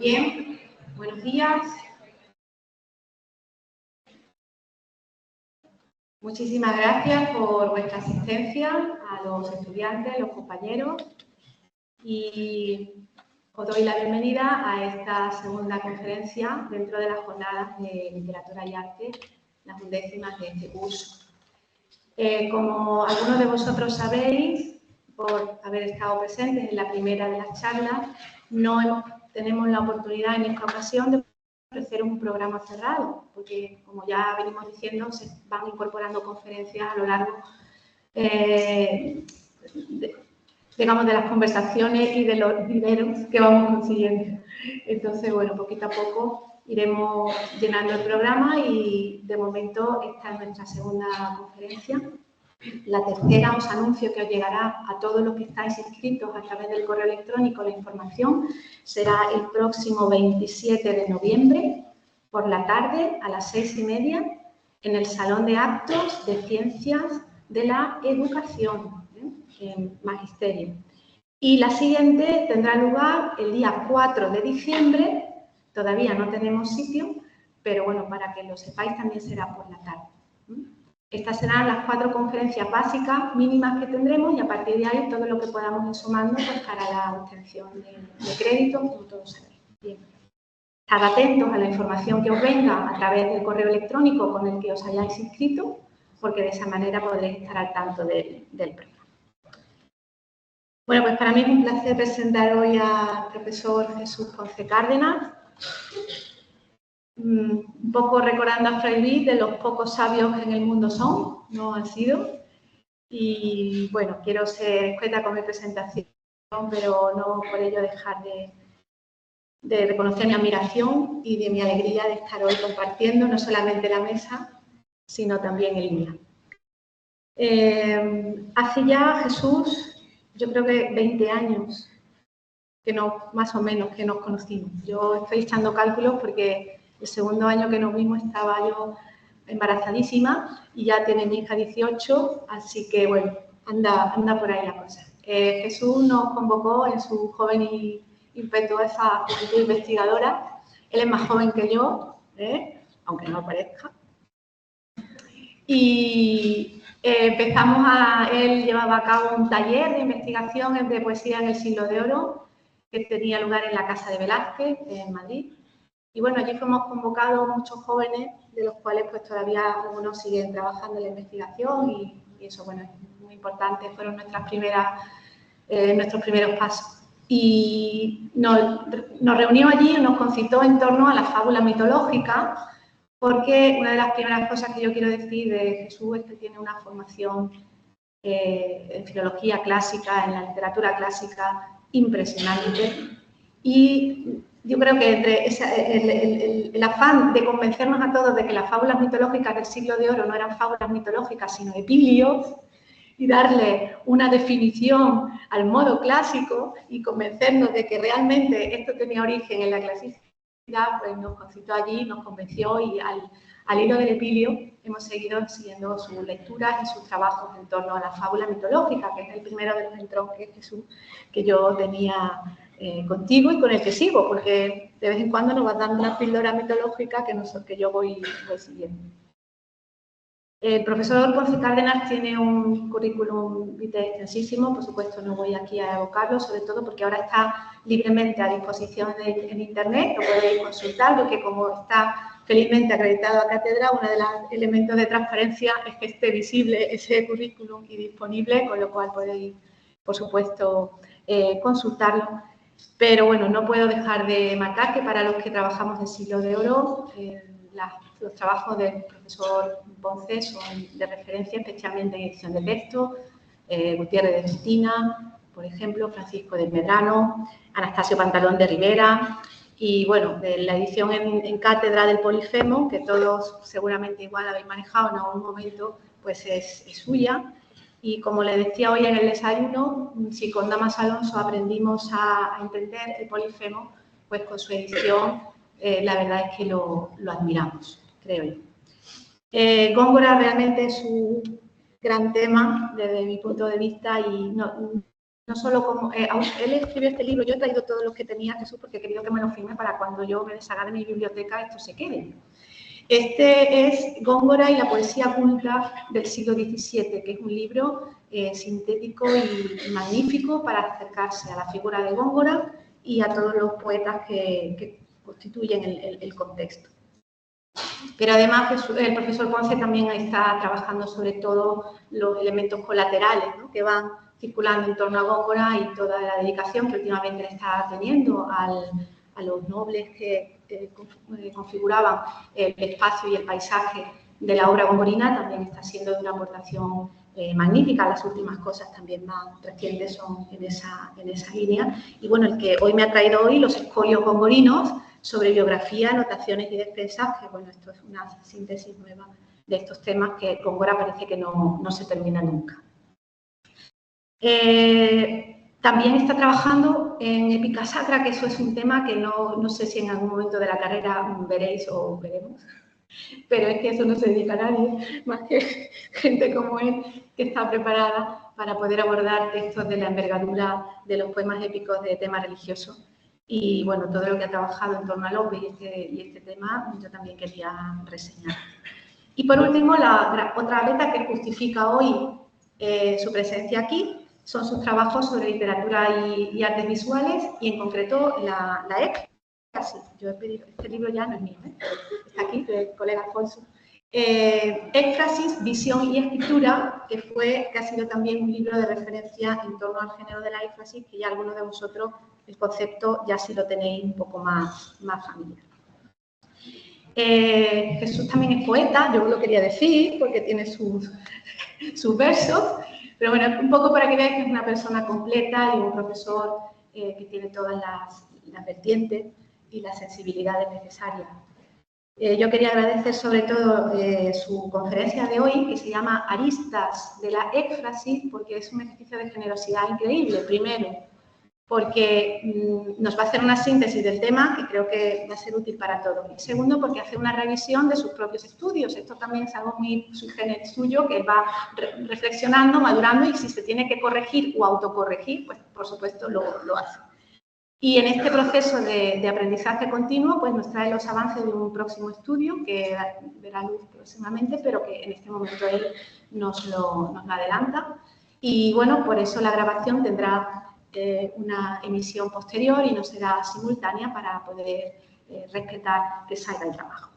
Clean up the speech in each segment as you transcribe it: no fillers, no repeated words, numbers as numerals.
Bien, buenos días. Muchísimas gracias por vuestra asistencia a los estudiantes, los compañeros, y os doy la bienvenida a esta segunda conferencia dentro de las jornadas de Literatura y Arte, las 11ª de este curso. Como algunos de vosotros sabéis, por haber estado presentes en la primera de las charlas, no tenemos la oportunidad en esta ocasión de ofrecer un programa cerrado, porque, como ya venimos diciendo, se van incorporando conferencias a lo largo digamos, de las conversaciones y de los dineros que vamos consiguiendo. Entonces, bueno, poquito a poco iremos llenando el programa y, de momento, esta es nuestra segunda conferencia. La tercera os anuncio que os llegará a todos los que estáis inscritos a través del correo electrónico la información. Será el próximo 27 de noviembre por la tarde a las 6:30 en el Salón de Actos de Ciencias de la Educación, en Magisterio. Y la siguiente tendrá lugar el día 4 de diciembre. Todavía no tenemos sitio, pero bueno, para que lo sepáis, también será por la tarde. Estas serán las 4 conferencias básicas mínimas que tendremos, y a partir de ahí todo lo que podamos ir sumando pues, para la obtención de créditos, como todos sabéis. Bien. Estad atentos a la información que os venga a través del correo electrónico con el que os hayáis inscrito, porque de esa manera podréis estar al tanto del programa. Bueno, pues para mí es un placer presentar hoy al profesor Jesús Ponce Cárdenas. Un poco recordando a Freud, de los pocos sabios que en el mundo son, no han sido. Y bueno, quiero ser escueta con mi presentación, pero no por ello dejar de reconocer mi admiración y de mi alegría de estar hoy compartiendo no solamente la mesa, sino también el día. Hace ya, Jesús, yo creo que 20 años, que no, más o menos, que nos conocimos. Yo estoy echando cálculos porque el segundo año que nos vimos estaba yo embarazadísima y ya tiene mi hija 18, así que bueno, anda por ahí la cosa. Jesús nos convocó en su joven y impetuosa juventud investigadora. Él es más joven que yo, aunque no lo parezca. Y él llevaba a cabo un taller de investigación de poesía en el Siglo de Oro, que tenía lugar en la Casa de Velázquez, en Madrid. Y bueno, allí fuimos convocados muchos jóvenes, de los cuales pues todavía algunos siguen trabajando en la investigación y eso, bueno, es muy importante, fueron nuestros primeros pasos. Y nos reunió allí y nos concitó en torno a la fábula mitológica, porque una de las primeras cosas que yo quiero decir de Jesús es que tiene una formación en filología clásica, en la literatura clásica, impresionante. Y yo creo que entre el afán de convencernos a todos de que las fábulas mitológicas del Siglo de Oro no eran fábulas mitológicas, sino epilios, y darle una definición al modo clásico y convencernos de que realmente esto tenía origen en la clasicidad, pues nos concitó allí, nos convenció y al hilo del epilio hemos seguido siguiendo sus lecturas y sus trabajos en torno a la fábula mitológica, que es el primero de los entronques, Jesús, que yo tenía contigo y con el que sigo, porque de vez en cuando nos vas dando una píldora mitológica que yo voy siguiendo. El profesor Ponce Cárdenas tiene un currículum vitae extensísimo, por supuesto no voy aquí a evocarlo, sobre todo porque ahora está libremente a disposición en Internet, lo podéis consultar, porque como está felizmente acreditado a cátedra, uno de los elementos de transparencia es que esté visible ese currículum y disponible, con lo cual podéis, por supuesto, consultarlo. Pero bueno, no puedo dejar de marcar que para los que trabajamos en Siglo de Oro, los trabajos del profesor Ponce son de referencia, especialmente en edición de texto. Gutiérrez de Cristina, por ejemplo, Francisco de Medrano, Anastasio Pantalón de Rivera. Y bueno, de la edición en cátedra del Polifemo, que todos seguramente igual habéis manejado en algún momento, pues es suya. Y como le decía hoy en el desayuno, si con Damas Alonso aprendimos a entender el Polifemo, pues con su edición la verdad es que lo admiramos, creo yo. Góngora realmente es un gran tema desde mi punto de vista y no no solo como... él escribió este libro, yo he traído todos los que tenía Jesús porque he querido que me lo firme para cuando yo me deshaga de mi biblioteca esto se quede. Este es Góngora y la poesía culta del siglo XVII, que es un libro sintético y magnífico para acercarse a la figura de Góngora y a todos los poetas que constituyen el contexto. Pero además el profesor Ponce también está trabajando sobre todo los elementos colaterales, ¿no?, que van circulando en torno a Góngora y toda la dedicación que últimamente le está teniendo a los nobles que configuraban el espacio y el paisaje de la obra gongorina, también está siendo de una aportación magnífica. Las últimas cosas también más recientes son en esa línea. Y bueno, el que hoy me ha traído hoy, Los escolios gongorinos, sobre biografía, anotaciones y defensas, que bueno, esto es una síntesis nueva de estos temas que Góngora parece que no se termina nunca. También está trabajando en épica sacra, que eso es un tema que no sé si en algún momento de la carrera veréis o veremos, pero es que eso no se dedica a nadie, más que gente como él, que está preparada para poder abordar textos de la envergadura de los poemas épicos de tema religioso. Y bueno, todo lo que ha trabajado en torno al hombre y este tema, yo también quería reseñar. Y por último, la otra beta que justifica hoy su presencia aquí son sus trabajos sobre literatura y artes visuales, y en concreto la éfrasis. Yo he pedido, este libro ya no es mío, está aquí, del colega Alfonso. Éfrasis, visión y escritura, que ha sido también un libro de referencia en torno al género de la éfrasis, que ya algunos de vosotros el concepto ya sí lo tenéis un poco más familiar. Jesús también es poeta, yo lo quería decir, porque tiene sus versos, pero bueno, un poco para que veáis que es una persona completa y un profesor que tiene todas las vertientes y las sensibilidades necesarias. Yo quería agradecer sobre todo su conferencia de hoy, que se llama Aristas de la éfrasis, porque es un ejercicio de generosidad increíble. Primero, porque nos va a hacer una síntesis del tema que creo que va a ser útil para todos. Y segundo, porque hace una revisión de sus propios estudios. Esto también es algo muy suyo, que va reflexionando, madurando, y si se tiene que corregir o autocorregir, pues por supuesto lo hace. Y en este proceso de aprendizaje continuo, pues nos trae los avances de un próximo estudio que verá luz próximamente, pero que en este momento él nos lo adelanta. Y bueno, por eso la grabación tendrá una emisión posterior y no será simultánea para poder respetar que salga el trabajo.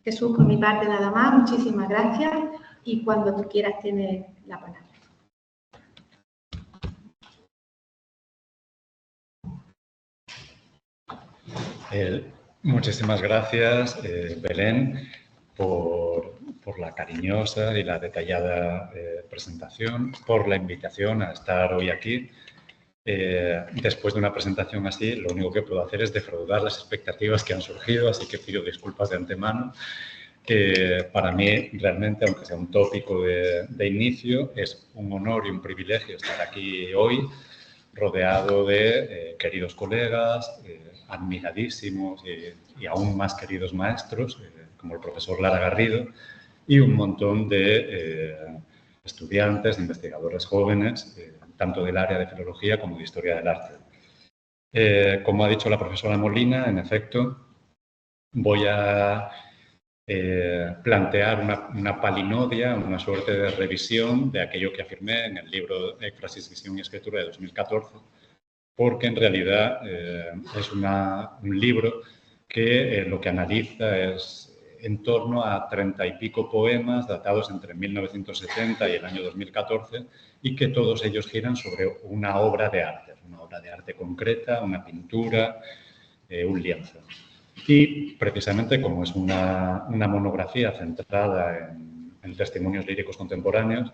Jesús, por mi parte nada más, muchísimas gracias y cuando tú quieras tienes la palabra. Muchísimas gracias, Belén, por la cariñosa y la detallada presentación, por la invitación a estar hoy aquí. Después de una presentación así, lo único que puedo hacer es defraudar las expectativas que han surgido, así que pido disculpas de antemano. Para mí, realmente, aunque sea un tópico de inicio, es un honor y un privilegio estar aquí hoy, rodeado de queridos colegas, admiradísimos y aún más queridos maestros, como el profesor Lara Garrido, y un montón de estudiantes, investigadores jóvenes, tanto del área de filología como de historia del arte. Como ha dicho la profesora Molina, en efecto, voy a plantear una palinodia, una suerte de revisión de aquello que afirmé en el libro Éfrasis, Visión y Escritura de 2014, porque en realidad es un libro que lo que analiza es en torno a 30 y pico poemas datados entre 1970 y el año 2014 y que todos ellos giran sobre una obra de arte concreta, una pintura, un lienzo. Y precisamente como es una monografía centrada en testimonios líricos contemporáneos,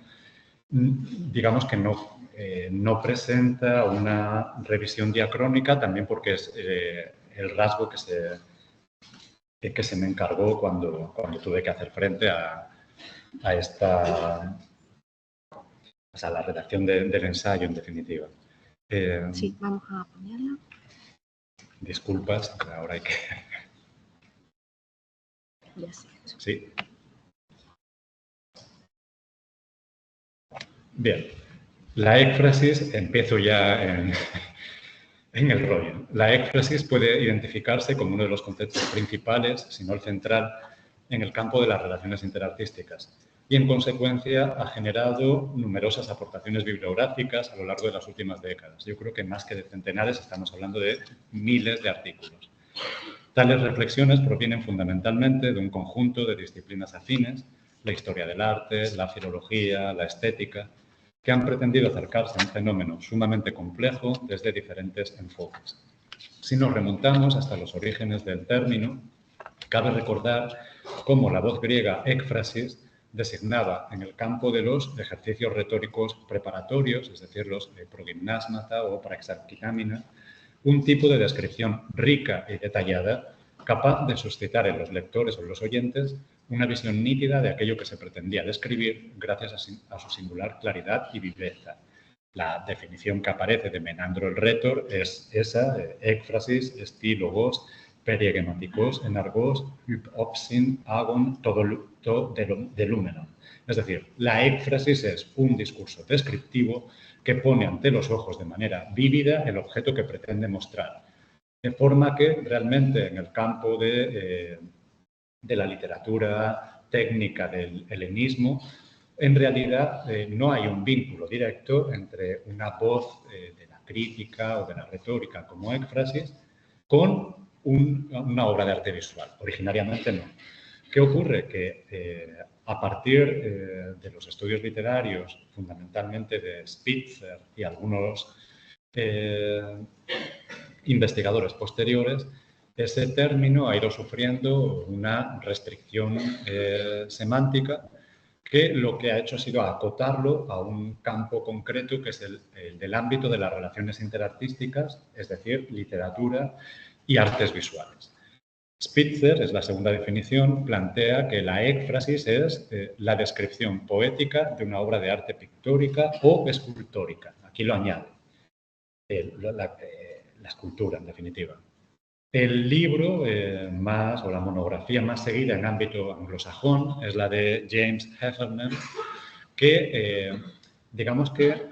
digamos que no presenta una revisión diacrónica, también porque es el rasgo que se me encargó cuando tuve que hacer frente a la redacción del ensayo, en definitiva. Sí, vamos a ponerla. Disculpas, ahora hay que... Ya sé. Sí. Bien. La éfrasis, empiezo ya en el rollo. La éfrasis puede identificarse como uno de los conceptos principales, si no el central, en el campo de las relaciones interartísticas y, en consecuencia, ha generado numerosas aportaciones bibliográficas a lo largo de las últimas décadas. Yo creo que más que de centenares estamos hablando de miles de artículos. Tales reflexiones provienen fundamentalmente de un conjunto de disciplinas afines, la historia del arte, la filología, la estética, que han pretendido acercarse a un fenómeno sumamente complejo desde diferentes enfoques. Si nos remontamos hasta los orígenes del término, cabe recordar cómo la voz griega ékfrasis designaba en el campo de los ejercicios retóricos preparatorios, es decir, los progimnásmata o praxarquinamina, un tipo de descripción rica y detallada capaz de suscitar en los lectores o en los oyentes una visión nítida de aquello que se pretendía describir gracias a su singular claridad y viveza. La definición que aparece de Menandro el Rétor es esa, ékfrasis, estílogos, periegemáticos, enargos, hypopsin, agon, todo delúmenon. Es decir, la ékfrasis es un discurso descriptivo que pone ante los ojos de manera vívida el objeto que pretende mostrar. De forma que realmente en el campo de la literatura técnica del helenismo, en realidad no hay un vínculo directo entre una voz de la crítica o de la retórica como ékfrasis con una obra de arte visual. Originariamente no. ¿Qué ocurre? Que a partir de los estudios literarios, fundamentalmente de Spitzer y algunos investigadores posteriores, ese término ha ido sufriendo una restricción semántica que lo que ha hecho ha sido acotarlo a un campo concreto que es el del ámbito de las relaciones interartísticas, es decir, literatura y artes visuales. Spitzer, es la segunda definición, plantea que la ékfrasis es la descripción poética de una obra de arte pictórica o escultórica. Aquí lo añade, la escultura, en definitiva. El libro o la monografía más seguida en ámbito anglosajón es la de James Heffernan, que digamos que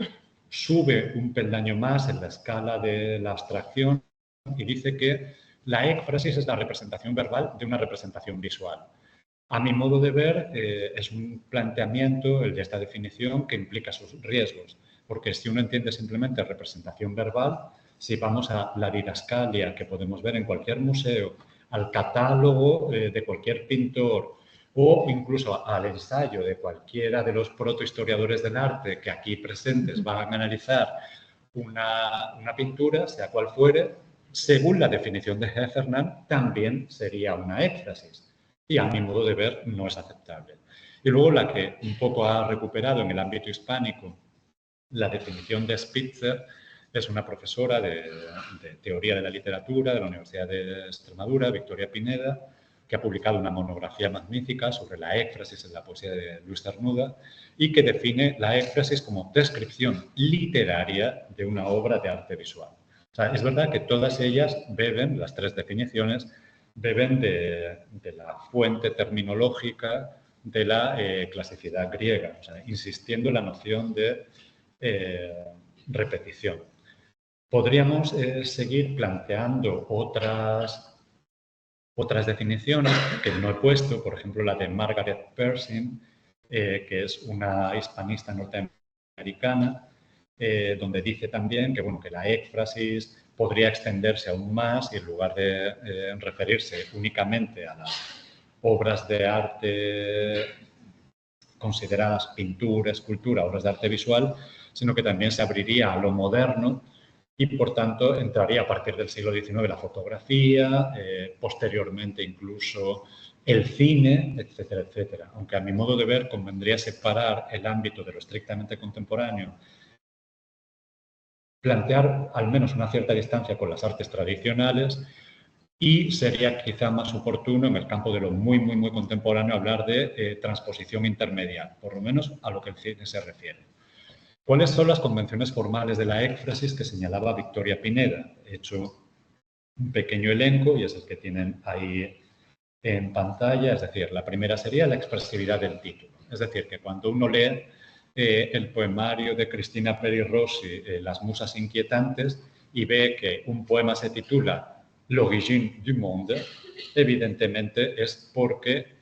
sube un peldaño más en la escala de la abstracción y dice que la ékfrasis es la representación verbal de una representación visual. A mi modo de ver, es un planteamiento, el de esta definición, que implica sus riesgos, porque si uno entiende simplemente representación verbal, si vamos a la didascalia que podemos ver en cualquier museo, al catálogo de cualquier pintor o incluso al ensayo de cualquiera de los protohistoriadores del arte que aquí presentes van a analizar una pintura, sea cual fuere, según la definición de Heffernan, también sería una ékfrasis. Y a mi modo de ver no es aceptable. Y luego la que un poco ha recuperado en el ámbito hispánico la definición de Spitzer es una profesora de teoría de la literatura de la Universidad de Extremadura, Victoria Pineda, que ha publicado una monografía magnífica sobre la ékfrasis en la poesía de Luis Cernuda y que define la ékfrasis como descripción literaria de una obra de arte visual. O sea, es verdad que todas ellas beben, las tres definiciones, beben de la fuente terminológica de la clasicidad griega, o sea, insistiendo en la noción de repetición. Podríamos seguir planteando otras definiciones que no he puesto, por ejemplo, la de Margaret Pershing, que es una hispanista norteamericana, donde dice también que, bueno, que la ékfrasis podría extenderse aún más y en lugar de referirse únicamente a las obras de arte consideradas pintura, escultura, obras de arte visual, sino que también se abriría a lo moderno y, por tanto, entraría a partir del siglo XIX la fotografía, posteriormente incluso el cine, etcétera, etcétera. Aunque a mi modo de ver convendría separar el ámbito de lo estrictamente contemporáneo, plantear al menos una cierta distancia con las artes tradicionales y sería quizá más oportuno en el campo de lo muy, muy, muy contemporáneo hablar de transposición intermedia, por lo menos a lo que el cine se refiere. ¿Cuáles son las convenciones formales de la ékfrasis que señalaba Victoria Pineda? He hecho un pequeño elenco y es el que tienen ahí en pantalla. Es decir, la primera sería la expresividad del título. Es decir, que cuando uno lee el poemario de Cristina Peri Rossi, Las musas inquietantes, y ve que un poema se titula L'origine du monde, evidentemente es porque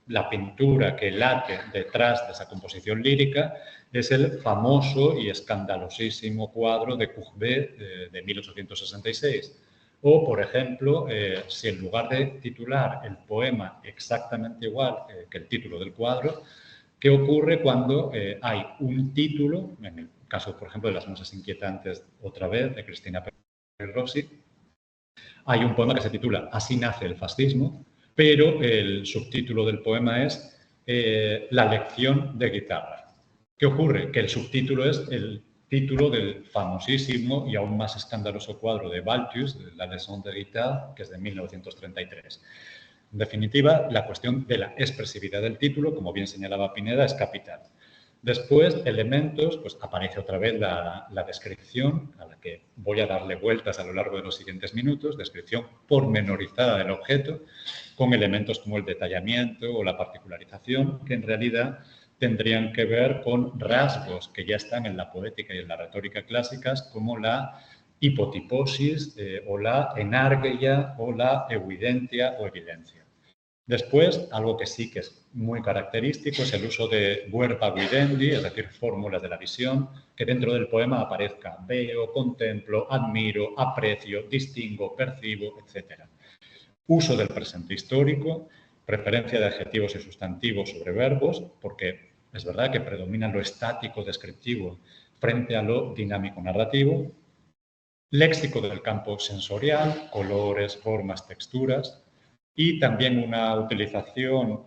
la pintura que late detrás de esa composición lírica es el famoso y escandalosísimo cuadro de Courbet de 1866. O, por ejemplo, si en lugar de titular el poema exactamente igual que el título del cuadro, ¿qué ocurre cuando hay un título, en el caso, por ejemplo, de Las musas inquietantes, otra vez, de Cristina Peri Rossi, hay un poema que se titula Así nace el fascismo, pero el subtítulo del poema es La lección de guitarra. ¿Qué ocurre? Que el subtítulo es el título del famosísimo y aún más escandaloso cuadro de Balthus, La leçon de guitare, que es de 1933. En definitiva, la cuestión de la expresividad del título, como bien señalaba Pineda, es capital. Después, elementos, pues aparece otra vez la descripción, a la que voy a darle vueltas a lo largo de los siguientes minutos, descripción pormenorizada del objeto, con elementos como el detallamiento o la particularización, que en realidad tendrían que ver con rasgos que ya están en la poética y en la retórica clásicas, como la hipotiposis o la enarguia o la evidencia o evidencia. Después, algo que sí que es muy característico es el uso de verba videndi, es decir, fórmulas de la visión, que dentro del poema aparezca veo, contemplo, admiro, aprecio, distingo, percibo, etc. Uso del presente histórico, preferencia de adjetivos y sustantivos sobre verbos, porque es verdad que predomina lo estático descriptivo frente a lo dinámico narrativo. Léxico del campo sensorial, colores, formas, texturas, y también una utilización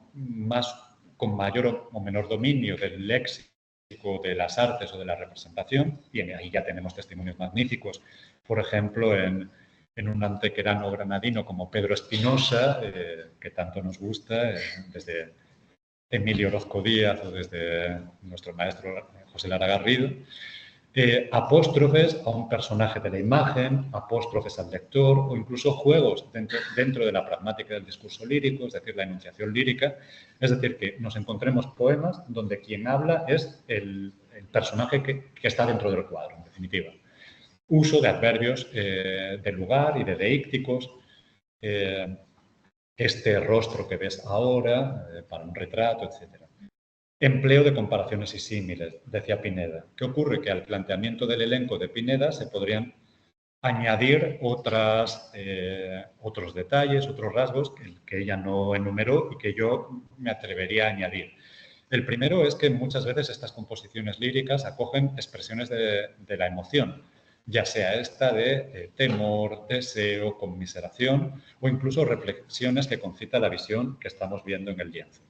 con mayor o menor dominio del léxico de las artes o de la representación, y ahí ya tenemos testimonios magníficos, por ejemplo, en un antequerano granadino como Pedro Espinosa, que tanto nos gusta, desde Emilio Orozco Díaz o desde nuestro maestro José Lara Garrido. Apóstrofes a un personaje de la imagen, apóstrofes al lector o incluso juegos dentro de la pragmática del discurso lírico, es decir, la enunciación lírica. Es decir, que nos encontremos poemas donde quien habla es el personaje que está dentro del cuadro, en definitiva. Uso de adverbios de lugar y de deícticos. Este rostro que ves ahora, para un retrato, etc. Empleo de comparaciones y símiles, decía Pineda. ¿Qué ocurre? Que al planteamiento del elenco de Pineda se podrían añadir otros detalles, otros rasgos que ella no enumeró y que yo me atrevería a añadir. El primero es que muchas veces estas composiciones líricas acogen expresiones de la emoción, ya sea esta de temor, deseo, conmiseración o incluso reflexiones que concita la visión que estamos viendo en el lienzo.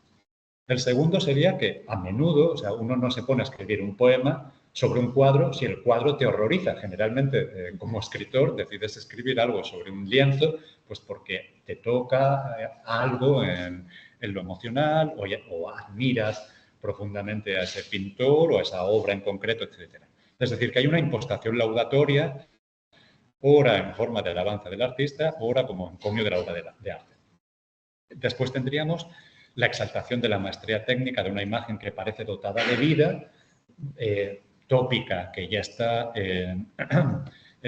El segundo sería que a menudo, o sea, uno no se pone a escribir un poema sobre un cuadro si el cuadro te horroriza. Generalmente, como escritor, decides escribir algo sobre un lienzo pues porque te toca algo en lo emocional o admiras profundamente a ese pintor o a esa obra en concreto, etc. Es decir, que hay una impostación laudatoria, ora en forma de alabanza del artista, ora como encomio de la obra de arte. Después tendríamos la exaltación de la maestría técnica de una imagen que parece dotada de vida, tópica, que ya está en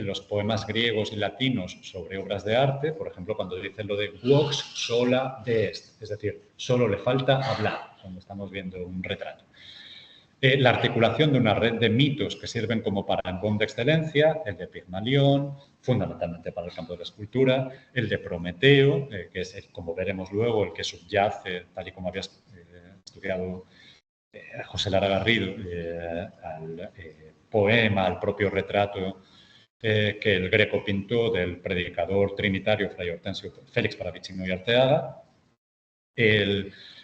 los poemas griegos y latinos sobre obras de arte, por ejemplo, cuando dicen lo de vox sola deest, es decir, solo le falta hablar, cuando estamos viendo un retrato. La articulación de una red de mitos que sirven como parangón de excelencia, el de Pigmalión, fundamentalmente para el campo de la escultura, el de Prometeo, que es, como veremos luego, el que subyace, tal y como había estudiado José Lara Garrido, al poema, al propio retrato que el Greco pintó del predicador trinitario Fray Hortensio Félix Paravicino y Arteaga.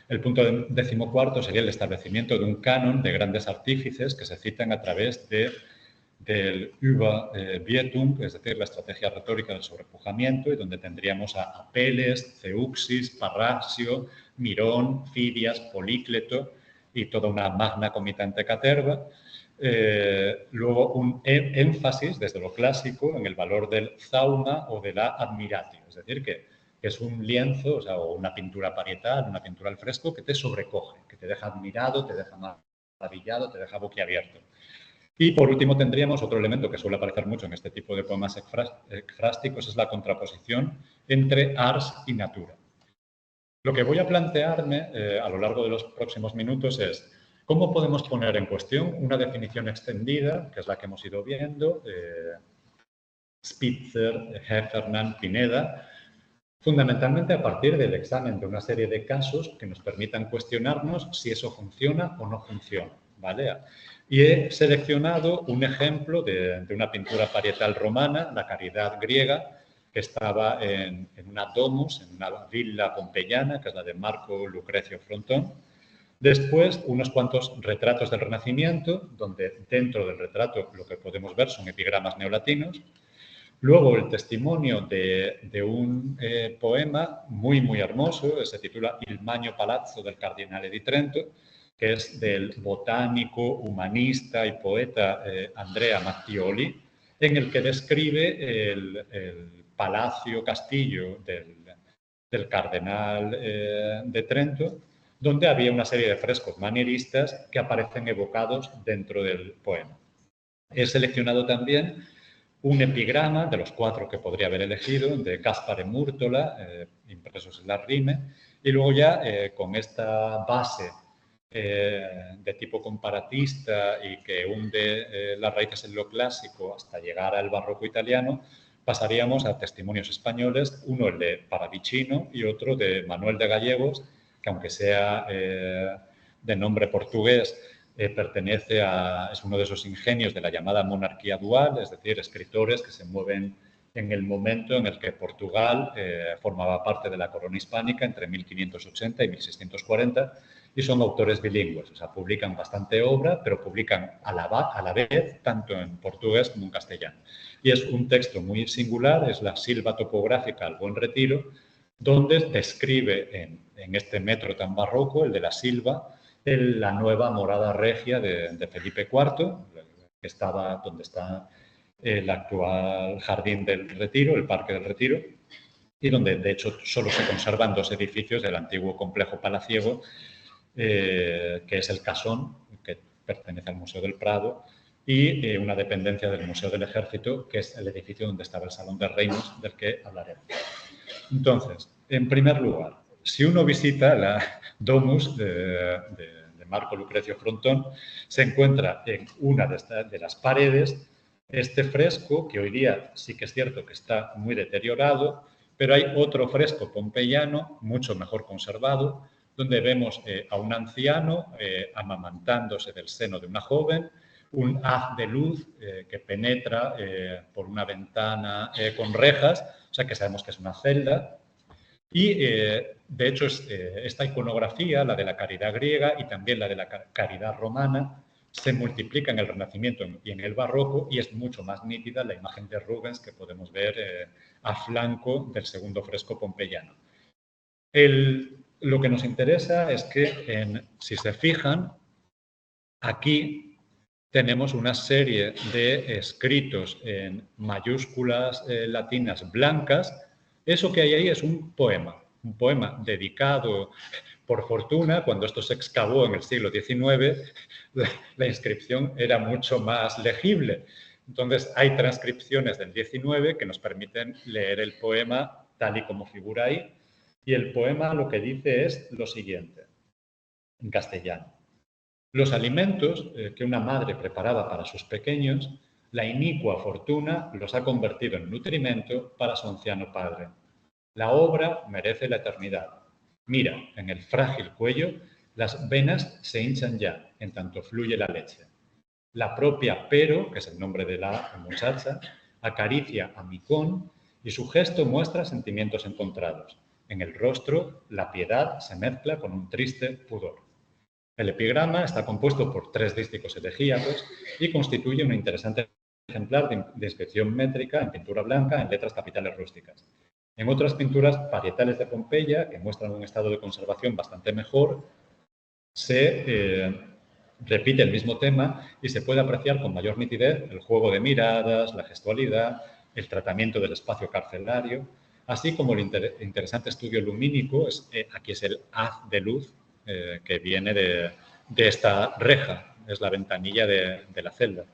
El punto 14 sería el establecimiento de un canon de grandes artífices que se citan a través del Überbietung, es decir, la estrategia retórica del sobrepujamiento, y donde tendríamos a Apeles, Ceuxis, Parrasio, Mirón, Fidias, Polícleto y toda una magna comitante caterva. Luego un énfasis desde lo clásico en el valor del zauma o de la admiratio, es decir, que es un lienzo, o una pintura parietal, una pintura al fresco que te sobrecoge, que te deja admirado, te deja maravillado, te deja boquiabierto. Y por último tendríamos otro elemento que suele aparecer mucho en este tipo de poemas ekfrásticos, es la contraposición entre ars y natura. Lo que voy a plantearme a lo largo de los próximos minutos es cómo podemos poner en cuestión una definición extendida, que es la que hemos ido viendo, Spitzer, Heffernan, Pineda, fundamentalmente a partir del examen de una serie de casos que nos permitan cuestionarnos si eso funciona o no funciona, ¿vale? Y he seleccionado un ejemplo de una pintura parietal romana, la Caridad griega, que estaba en una domus, en una villa pompeyana, que es la de Marco Lucrecio Frontón. Después, unos cuantos retratos del Renacimiento, donde dentro del retrato lo que podemos ver son epigramas neolatinos. Luego, el testimonio de un poema muy, muy hermoso, se titula Il Magno Palazzo del Cardinale di Trento, que es del botánico, humanista y poeta Andrea Mattioli, en el que describe el palacio castillo del cardenal de Trento, donde había una serie de frescos manieristas que aparecen evocados dentro del poema. He seleccionado también un epigrama de los 4 que podría haber elegido, de Gaspare Murtola, impresos en la Rime, y luego ya con esta base de tipo comparatista y que hunde las raíces en lo clásico hasta llegar al barroco italiano, pasaríamos a testimonios españoles, uno el de Paravicino y otro de Manuel de Gallegos, que aunque sea de nombre portugués, es uno de esos ingenios de la llamada monarquía dual, es decir, escritores que se mueven en el momento en el que Portugal formaba parte de la corona hispánica entre 1580 y 1640 y son autores bilingües, o sea, publican bastante obra, pero publican a la vez tanto en portugués como en castellano. Y es un texto muy singular, es la Silva topográfica al Buen Retiro, donde describe en este metro tan barroco, el de la Silva, la nueva morada regia de Felipe IV, que estaba donde está el actual Jardín del Retiro, el Parque del Retiro, y donde de hecho solo se conservan 2 edificios del antiguo complejo palaciego, que es el Casón, que pertenece al Museo del Prado, y una dependencia del Museo del Ejército, que es el edificio donde estaba el Salón de Reinos, del que hablaremos. Entonces, en primer lugar, si uno visita la Domus de Marco Lucrecio Frontón, se encuentra en una de las paredes este fresco, que hoy día sí que es cierto que está muy deteriorado, pero hay otro fresco pompeyano, mucho mejor conservado, donde vemos a un anciano amamantándose del seno de una joven, un haz de luz que penetra por una ventana con rejas, o sea que sabemos que es una celda. Y, de hecho, esta iconografía, la de la caridad griega y también la de la caridad romana, se multiplica en el Renacimiento y en el Barroco y es mucho más nítida la imagen de Rubens que podemos ver a flanco del segundo fresco pompeyano. Lo que nos interesa es que, si se fijan, aquí tenemos una serie de escritos en mayúsculas latinas blancas. Eso que hay ahí es un poema dedicado, por fortuna, cuando esto se excavó en el siglo XIX, la inscripción era mucho más legible. Entonces, hay transcripciones del XIX que nos permiten leer el poema tal y como figura ahí. Y el poema lo que dice es lo siguiente, en castellano. Los alimentos que una madre preparaba para sus pequeños, la inicua fortuna los ha convertido en nutrimento para su anciano padre. La obra merece la eternidad. Mira, en el frágil cuello, las venas se hinchan ya, en tanto fluye la leche. La propia Pero, que es el nombre de la muchacha, acaricia a Micón y su gesto muestra sentimientos encontrados. En el rostro, la piedad se mezcla con un triste pudor. El epigrama está compuesto por 3 dísticos elegíacos y constituye un interesante ejemplar de inscripción métrica en pintura blanca en letras capitales rústicas. En otras pinturas parietales de Pompeya, que muestran un estado de conservación bastante mejor, se repite el mismo tema y se puede apreciar con mayor nitidez el juego de miradas, la gestualidad, el tratamiento del espacio carcelario, así como el interesante estudio lumínico, aquí es el haz de luz, que viene de esta reja es la ventanilla de la celda.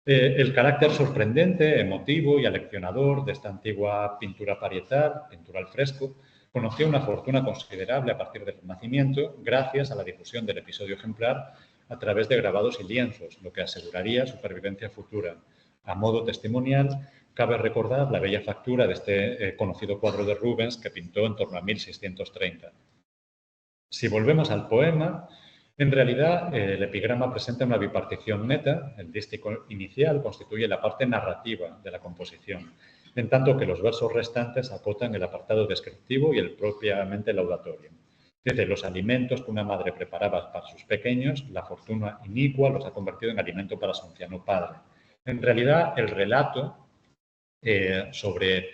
El carácter sorprendente, emotivo y aleccionador de esta antigua pintura parietal, pintura al fresco, conoció una fortuna considerable a partir del Renacimiento gracias a la difusión del episodio ejemplar a través de grabados y lienzos, lo que aseguraría su supervivencia futura. A modo testimonial, cabe recordar la bella factura de este conocido cuadro de Rubens que pintó en torno a 1630. Si volvemos al poema, en realidad el epigrama presenta una bipartición neta, el dístico inicial constituye la parte narrativa de la composición, en tanto que los versos restantes acotan el apartado descriptivo y el propiamente laudatorio. Desde los alimentos que una madre preparaba para sus pequeños, la fortuna inicua los ha convertido en alimento para su anciano padre. En realidad, el relato sobre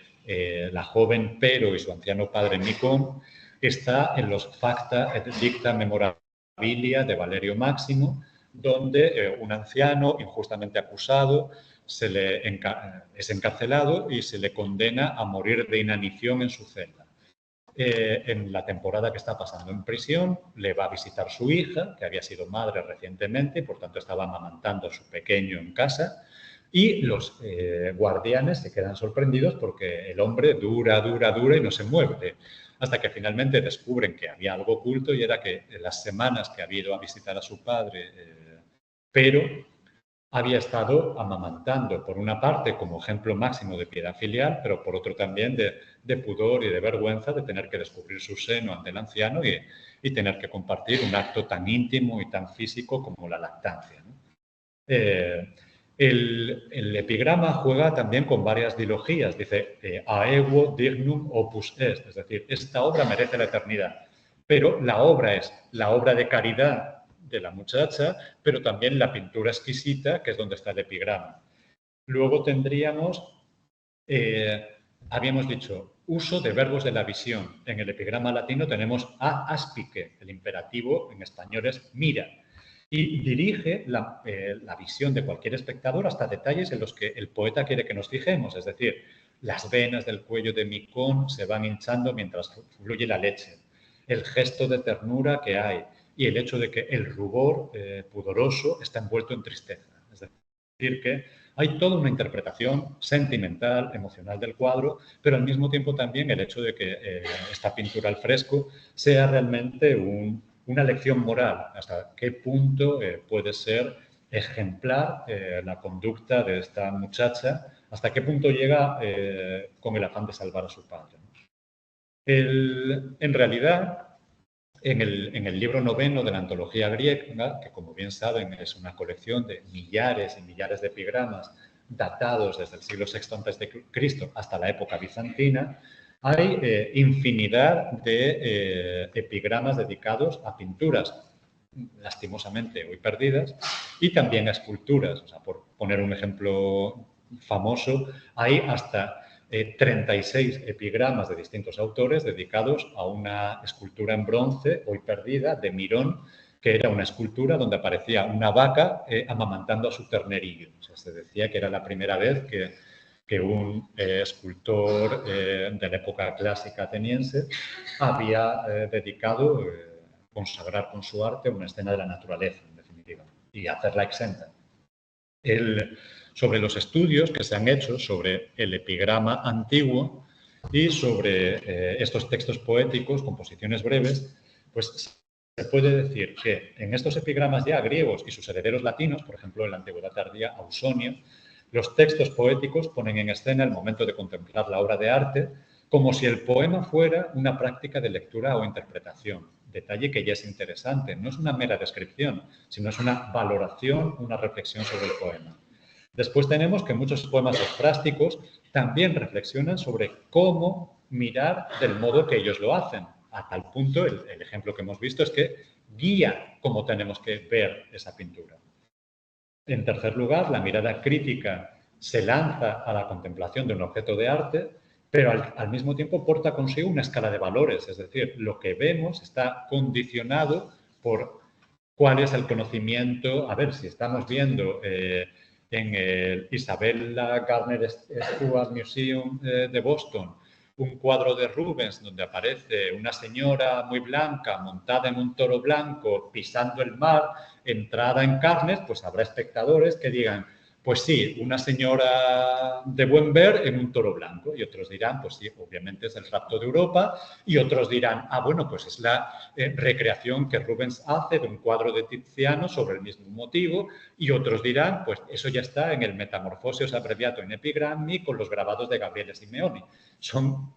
la joven Pero y su anciano padre Micón está en los Facta et Dicta Memorabilia de Valerio Máximo, donde un anciano injustamente acusado es encarcelado y se le condena a morir de inanición en su celda. En la temporada que está pasando en prisión, le va a visitar su hija, que había sido madre recientemente y por tanto estaba amamantando a su pequeño en casa, y los guardianes se quedan sorprendidos porque el hombre dura y no se mueve, hasta que finalmente descubren que había algo oculto y era que en las semanas que había ido a visitar a su padre, pero había estado amamantando, por una parte como ejemplo máximo de piedad filial, pero por otro también de pudor y de vergüenza de tener que descubrir su seno ante el anciano y tener que compartir un acto tan íntimo y tan físico como la lactancia, ¿no? El epigrama juega también con varias dilogías. Dice, aequo dignum opus est, es decir, esta obra merece la eternidad. Pero la obra es la obra de caridad de la muchacha, pero también la pintura exquisita, que es donde está el epigrama. Luego tendríamos, habíamos dicho, uso de verbos de la visión. En el epigrama latino tenemos a aspice, el imperativo en español es mira. Y dirige la visión de cualquier espectador hasta detalles en los que el poeta quiere que nos fijemos, es decir, las venas del cuello de Micón se van hinchando mientras fluye la leche, el gesto de ternura que hay y el hecho de que el rubor pudoroso está envuelto en tristeza. Es decir, que hay toda una interpretación sentimental, emocional del cuadro, pero al mismo tiempo también el hecho de que esta pintura al fresco sea realmente una lección moral, hasta qué punto puede ser ejemplar la conducta de esta muchacha, hasta qué punto llega con el afán de salvar a su padre. En realidad, en el libro noveno de la antología griega, que como bien saben es una colección de millares y millares de epigramas datados desde el siglo VI a.C. hasta la época bizantina, hay infinidad de epigramas dedicados a pinturas, lastimosamente hoy perdidas, y también a esculturas. O sea, por poner un ejemplo famoso, hay hasta 36 epigramas de distintos autores dedicados a una escultura en bronce, hoy perdida, de Mirón, que era una escultura donde aparecía una vaca amamantando a su ternerillo. O sea, se decía que era la primera vez que un escultor de la época clásica ateniense había dedicado consagrar con su arte una escena de la naturaleza, en definitiva, y hacerla exenta. Sobre los estudios que se han hecho sobre el epigrama antiguo y sobre estos textos poéticos, composiciones breves, pues se puede decir que en estos epigramas ya griegos y sus herederos latinos, por ejemplo, en la antigüedad tardía, Ausonio, los textos poéticos ponen en escena el momento de contemplar la obra de arte como si el poema fuera una práctica de lectura o interpretación. Detalle que ya es interesante, no es una mera descripción, sino es una valoración, una reflexión sobre el poema. Después tenemos que muchos poemas esfrásticos también reflexionan sobre cómo mirar del modo que ellos lo hacen. A tal punto, el ejemplo que hemos visto es que guía cómo tenemos que ver esa pintura. En tercer lugar, la mirada crítica se lanza a la contemplación de un objeto de arte, pero al mismo tiempo porta consigo una escala de valores, es decir, lo que vemos está condicionado por cuál es el conocimiento. A ver, si estamos viendo en el Isabella Gardner Stewart Museum de Boston un cuadro de Rubens donde aparece una señora muy blanca montada en un toro blanco pisando el mar, entrada en carnes, pues habrá espectadores que digan, pues sí, una señora de buen ver en un toro blanco. Y otros dirán, pues sí, obviamente es el rapto de Europa. Y otros dirán, ah, bueno, pues es la recreación que Rubens hace de un cuadro de Tiziano sobre el mismo motivo. Y otros dirán, pues eso ya está en el Metamorfosios Abreviato in Epigrammi con los grabados de Gabriele Simeoni. Son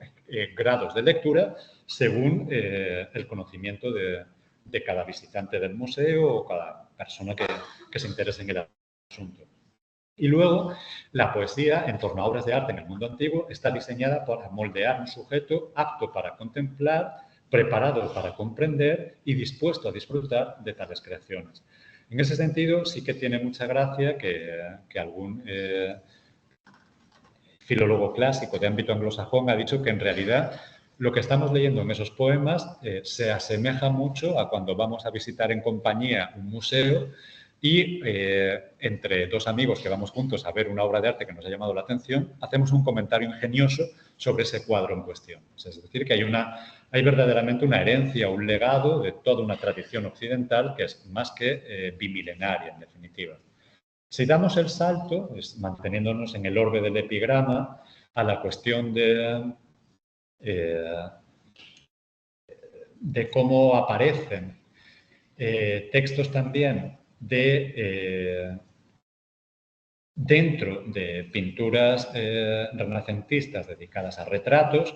grados de lectura según el conocimiento de cada visitante del museo o cada persona que se interese en el asunto. Y luego, la poesía, en torno a obras de arte en el mundo antiguo, está diseñada para moldear un sujeto apto para contemplar, preparado para comprender y dispuesto a disfrutar de tales creaciones. En ese sentido, sí que tiene mucha gracia que algún filólogo clásico de ámbito anglosajón ha dicho que en realidad lo que estamos leyendo en esos poemas se asemeja mucho a cuando vamos a visitar en compañía un museo y entre dos amigos que vamos juntos a ver una obra de arte que nos ha llamado la atención, hacemos un comentario ingenioso sobre ese cuadro en cuestión. Es decir, que hay verdaderamente una herencia, un legado de toda una tradición occidental que es más que bimilenaria, en definitiva. Si damos el salto, manteniéndonos en el orbe del epigrama, a la cuestión de cómo aparecen textos también dentro de pinturas renacentistas dedicadas a retratos,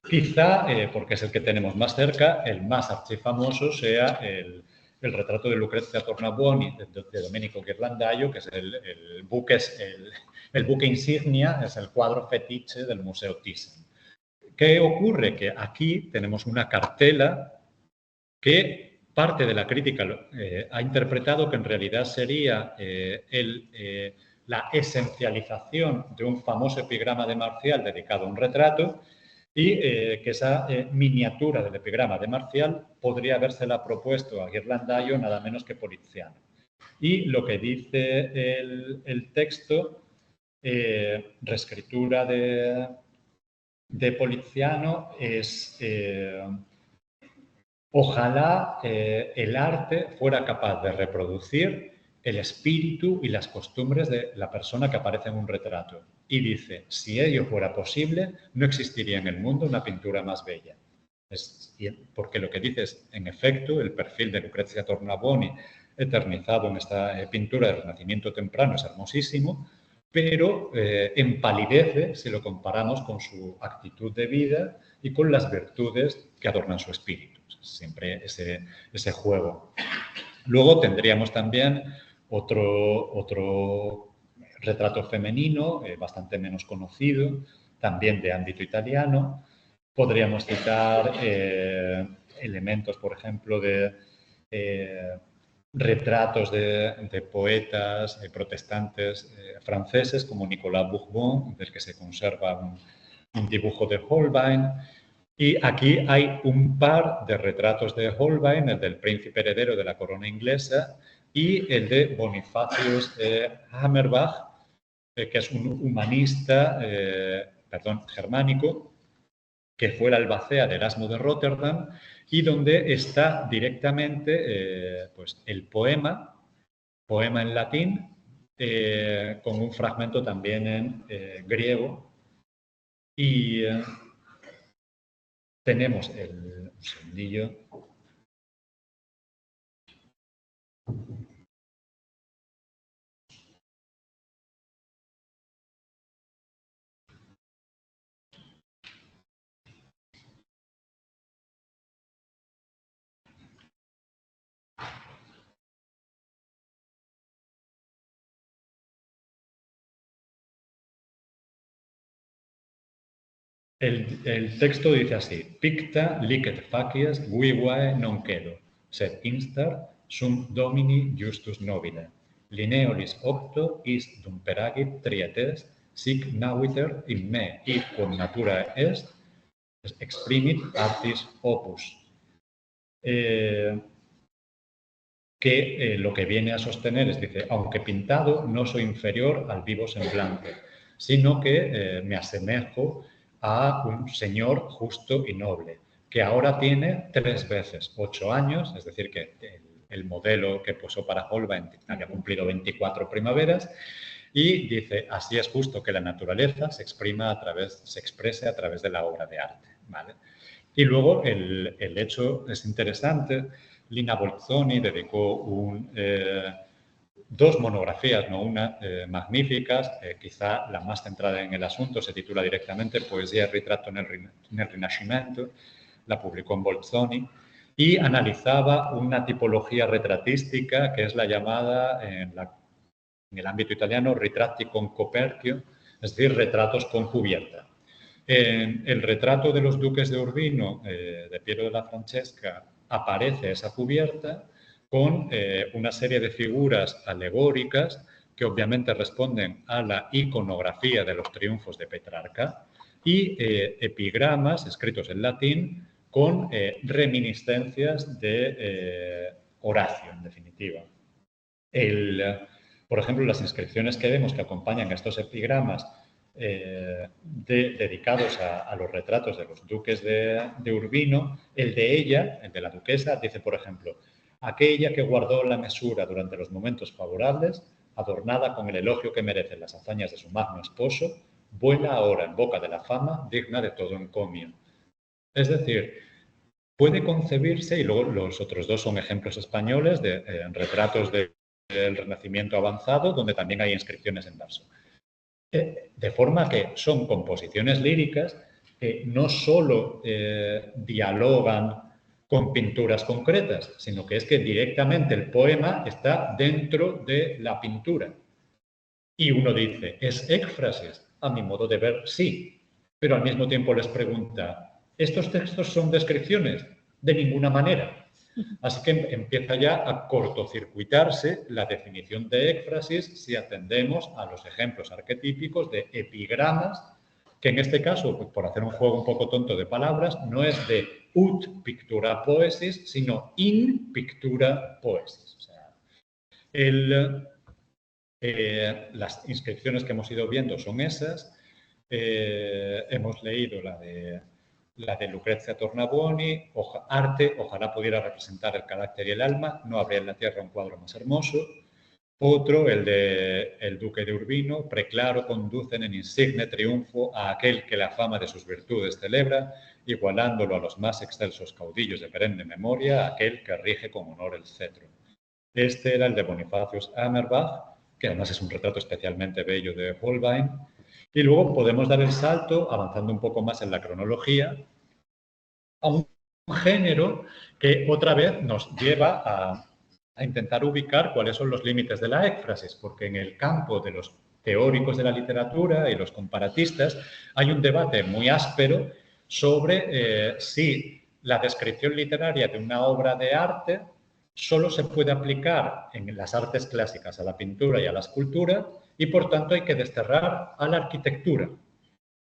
quizá, porque es el que tenemos más cerca, el más archifamoso sea el retrato de Lucrezia Tornabuoni de Domenico Ghirlandaio, que es el buque insignia, es el cuadro fetiche del Museo Thyssen. ¿Qué ocurre? Que aquí tenemos una cartela que parte de la crítica ha interpretado que en realidad sería la esencialización de un famoso epigrama de Marcial dedicado a un retrato y que esa miniatura del epigrama de Marcial podría habérsela propuesto a Ghirlandaio nada menos que Poliziano. Y lo que dice el texto, reescritura de Poliziano, es ojalá el arte fuera capaz de reproducir el espíritu y las costumbres de la persona que aparece en un retrato. Y dice, si ello fuera posible, no existiría en el mundo una pintura más bella. Porque lo que dice es, en efecto, el perfil de Lucrezia Tornabuoni eternizado en esta pintura del Renacimiento temprano es hermosísimo, pero empalidece si lo comparamos con su actitud de vida y con las virtudes que adornan su espíritu. Siempre ese juego. Luego tendríamos también otro retrato femenino, bastante menos conocido, también de ámbito italiano. Podríamos citar elementos, por ejemplo, de retratos de poetas protestantes franceses, como Nicolas Bourbon, del que se conserva un dibujo de Holbein. Y aquí hay un par de retratos de Holbein, el del príncipe heredero de la corona inglesa y el de Bonifacius Hammerbach, que es un humanista germánico, que fue el albacea de Erasmo de Rotterdam y donde está directamente pues el poema en latín, con un fragmento también en griego. Y tenemos un segundillo. El texto dice así: Picta licet facies vivae non quedo, sed instar sum domini justus nobile. Lineolis octo is dumperagit trietes, sic naviter in me, id quod natura est, exprimit artis opus. Que lo que viene a sostener es, dice, aunque pintado, no soy inferior al vivo semblante, sino que me asemejo a un señor justo y noble, que ahora tiene 3 veces 8 años, es decir, que el modelo que posó para Holbein había cumplido 24 primaveras, y dice, así es justo que la naturaleza se exprese a través de la obra de arte, ¿vale? Y luego el hecho es interesante. Lina Bolzoni dedicó dos monografías, no una, magníficas, quizá la más centrada en el asunto, se titula directamente Poesía y retrato en el Rinascimento, la publicó en Bolzoni, y analizaba una tipología retratística que es la llamada, en el ámbito italiano, ritratti con coperchio, es decir, retratos con cubierta. En el retrato de los duques de Urbino, de Piero de la Francesca, aparece esa cubierta con una serie de figuras alegóricas que obviamente responden a la iconografía de los triunfos de Petrarca y epigramas escritos en latín con reminiscencias de Horacio, en definitiva. Por ejemplo, las inscripciones que vemos que acompañan a estos epigramas dedicados a los retratos de los duques de Urbino, el de ella, el de la duquesa, dice, por ejemplo, aquella que guardó la mesura durante los momentos favorables, adornada con el elogio que merecen las hazañas de su magno esposo, vuela ahora en boca de la fama digna de todo encomio. Es decir, puede concebirse, y luego los otros dos son ejemplos españoles de retratos del Renacimiento avanzado, donde también hay inscripciones en verso. De forma que son composiciones líricas que no solo dialogan con pinturas concretas, sino que es que directamente el poema está dentro de la pintura. Y uno dice, ¿es éfrasis? A mi modo de ver, sí. Pero al mismo tiempo les pregunta, ¿estos textos son descripciones? De ninguna manera. Así que empieza ya a cortocircuitarse la definición de éfrasis si atendemos a los ejemplos arquetípicos de epigramas, que en este caso, por hacer un juego un poco tonto de palabras, no es de ut pictura poesis, sino in pictura poesis. O sea, las inscripciones que hemos ido viendo son esas. Hemos leído la de Lucrezia Tornabuoni, arte, ojalá pudiera representar el carácter y el alma, no habría en la tierra un cuadro más hermoso. Otro, el de El Duque de Urbino, preclaro conducen en insigne triunfo a aquel que la fama de sus virtudes celebra, igualándolo a los más excelsos caudillos de perenne memoria, aquel que rige con honor el cetro. Este era el de Bonifacius Amerbach, que además es un retrato especialmente bello de Holbein. Y luego podemos dar el salto, avanzando un poco más en la cronología, a un género que otra vez nos lleva a intentar ubicar cuáles son los límites de la éfrasis, porque en el campo de los teóricos de la literatura y los comparatistas hay un debate muy áspero sobre si la descripción literaria de una obra de arte solo se puede aplicar en las artes clásicas a la pintura y a la escultura y, por tanto, hay que desterrar a la arquitectura.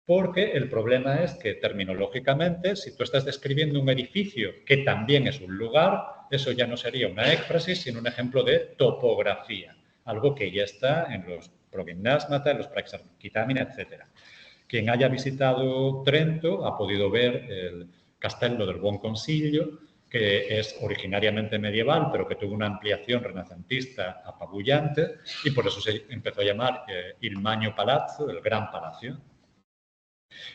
Porque el problema es que, terminológicamente, si tú estás describiendo un edificio que también es un lugar, eso ya no sería una éfrasis, sino un ejemplo de topografía, algo que ya está en los progimnásmata, en los praxarchitamina, etc. Quien haya visitado Trento ha podido ver el Castello del Buon Consiglio, que es originariamente medieval, pero que tuvo una ampliación renacentista apabullante, y por eso se empezó a llamar Il Magno Palazzo, el Gran Palacio.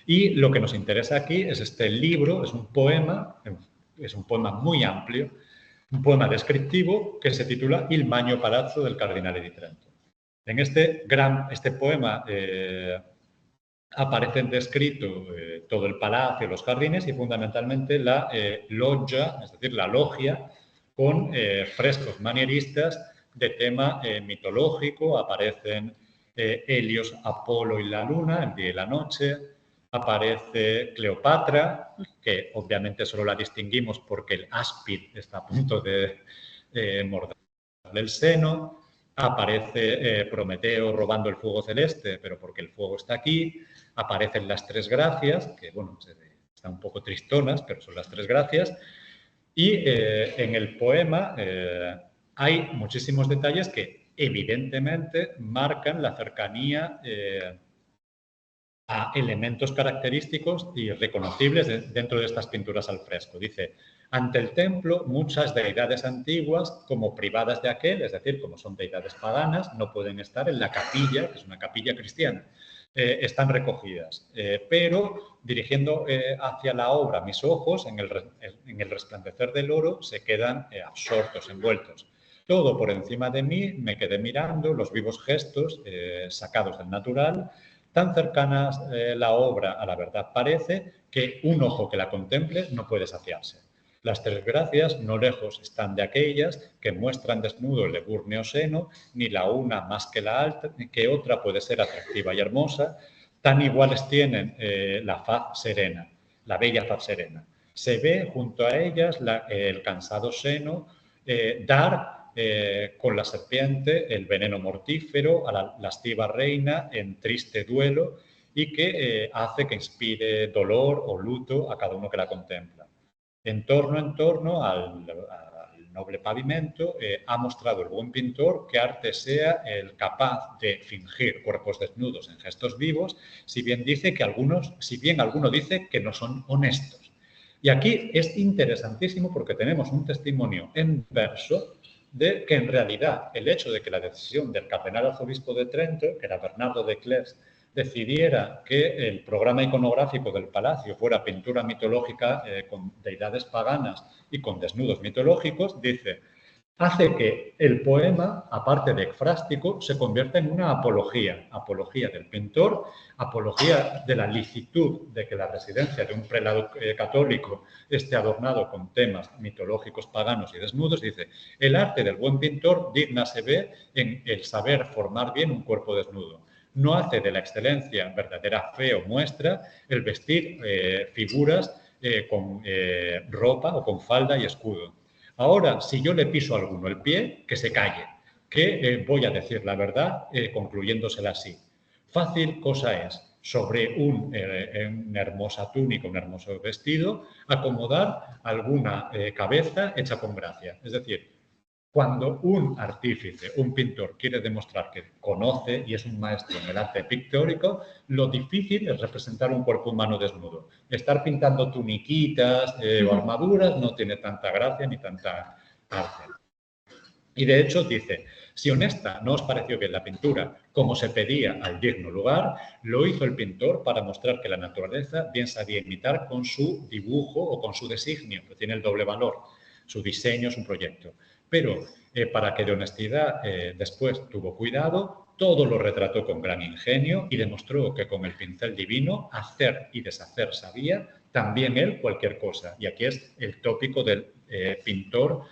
Y lo que nos interesa aquí es este libro, es un poema muy amplio, un poema descriptivo que se titula Il Magno Palazzo del Cardinale di Trento. En este poema aparecen descritos todo el palacio, los jardines y fundamentalmente la loggia, es decir, la logia, con frescos manieristas de tema mitológico. Aparecen Helios, Apolo y la luna, el día y la noche. Aparece Cleopatra, que obviamente solo la distinguimos porque el áspid está a punto de morderle el seno. Aparece Prometeo robando el fuego celeste, pero porque el fuego está aquí. Aparecen las tres gracias, que bueno, están un poco tristonas, pero son las tres gracias. Y en el poema hay muchísimos detalles que evidentemente marcan la cercanía a elementos característicos y reconocibles dentro de estas pinturas al fresco. Dice, ante el templo, muchas deidades antiguas, como privadas de aquel, es decir, como son deidades paganas, no pueden estar en la capilla, que es una capilla cristiana. Están recogidas, pero dirigiendo hacia la obra mis ojos, en el resplandecer del oro, se quedan absortos, envueltos. Todo por encima de mí, me quedé mirando los vivos gestos sacados del natural, tan cercanas la obra a la verdad parece que un ojo que la contemple no puede saciarse. Las tres gracias no lejos están de aquellas que muestran desnudo el ebúrneo seno, ni la una más que la alta, que otra puede ser atractiva y hermosa, tan iguales tienen la faz serena, la bella faz serena. Se ve junto a ellas el cansado seno dar con la serpiente el veneno mortífero a la lasciva reina en triste duelo y que hace que inspire dolor o luto a cada uno que la contempla. En torno al noble pavimento ha mostrado el buen pintor que arte sea el capaz de fingir cuerpos desnudos en gestos vivos, si bien alguno dice que no son honestos. Y aquí es interesantísimo porque tenemos un testimonio en verso de que en realidad el hecho de que la decisión del cardenal arzobispo de Trento, que era Bernardo de Cleves, decidiera que el programa iconográfico del palacio fuera pintura mitológica con deidades paganas y con desnudos mitológicos, dice, hace que el poema, aparte de ekfrástico, se convierta en una apología del pintor, apología de la licitud de que la residencia de un prelado católico esté adornado con temas mitológicos, paganos y desnudos. Dice, el arte del buen pintor digna se ve en el saber formar bien un cuerpo desnudo. No hace de la excelencia verdadera fe o muestra el vestir figuras con ropa o con falda y escudo. Ahora, si yo le piso a alguno el pie, que se calle, que voy a decir la verdad concluyéndosela así. Fácil cosa es, sobre una hermosa túnica, un hermoso vestido, acomodar alguna cabeza hecha con gracia. Es decir, cuando un artífice, un pintor, quiere demostrar que conoce y es un maestro en el arte pictórico, lo difícil es representar un cuerpo humano desnudo. Estar pintando tuniquitas o armaduras no tiene tanta gracia ni tanta arte. Y de hecho dice, si honesta no os pareció bien la pintura como se pedía al digno lugar, lo hizo el pintor para mostrar que la naturaleza bien sabía imitar con su dibujo o con su designio, que tiene el doble valor, su diseño, su proyecto. Pero para que de honestidad después tuvo cuidado, todo lo retrató con gran ingenio y demostró que con el pincel divino hacer y deshacer sabía, también él cualquier cosa. Y aquí es el tópico del pintor,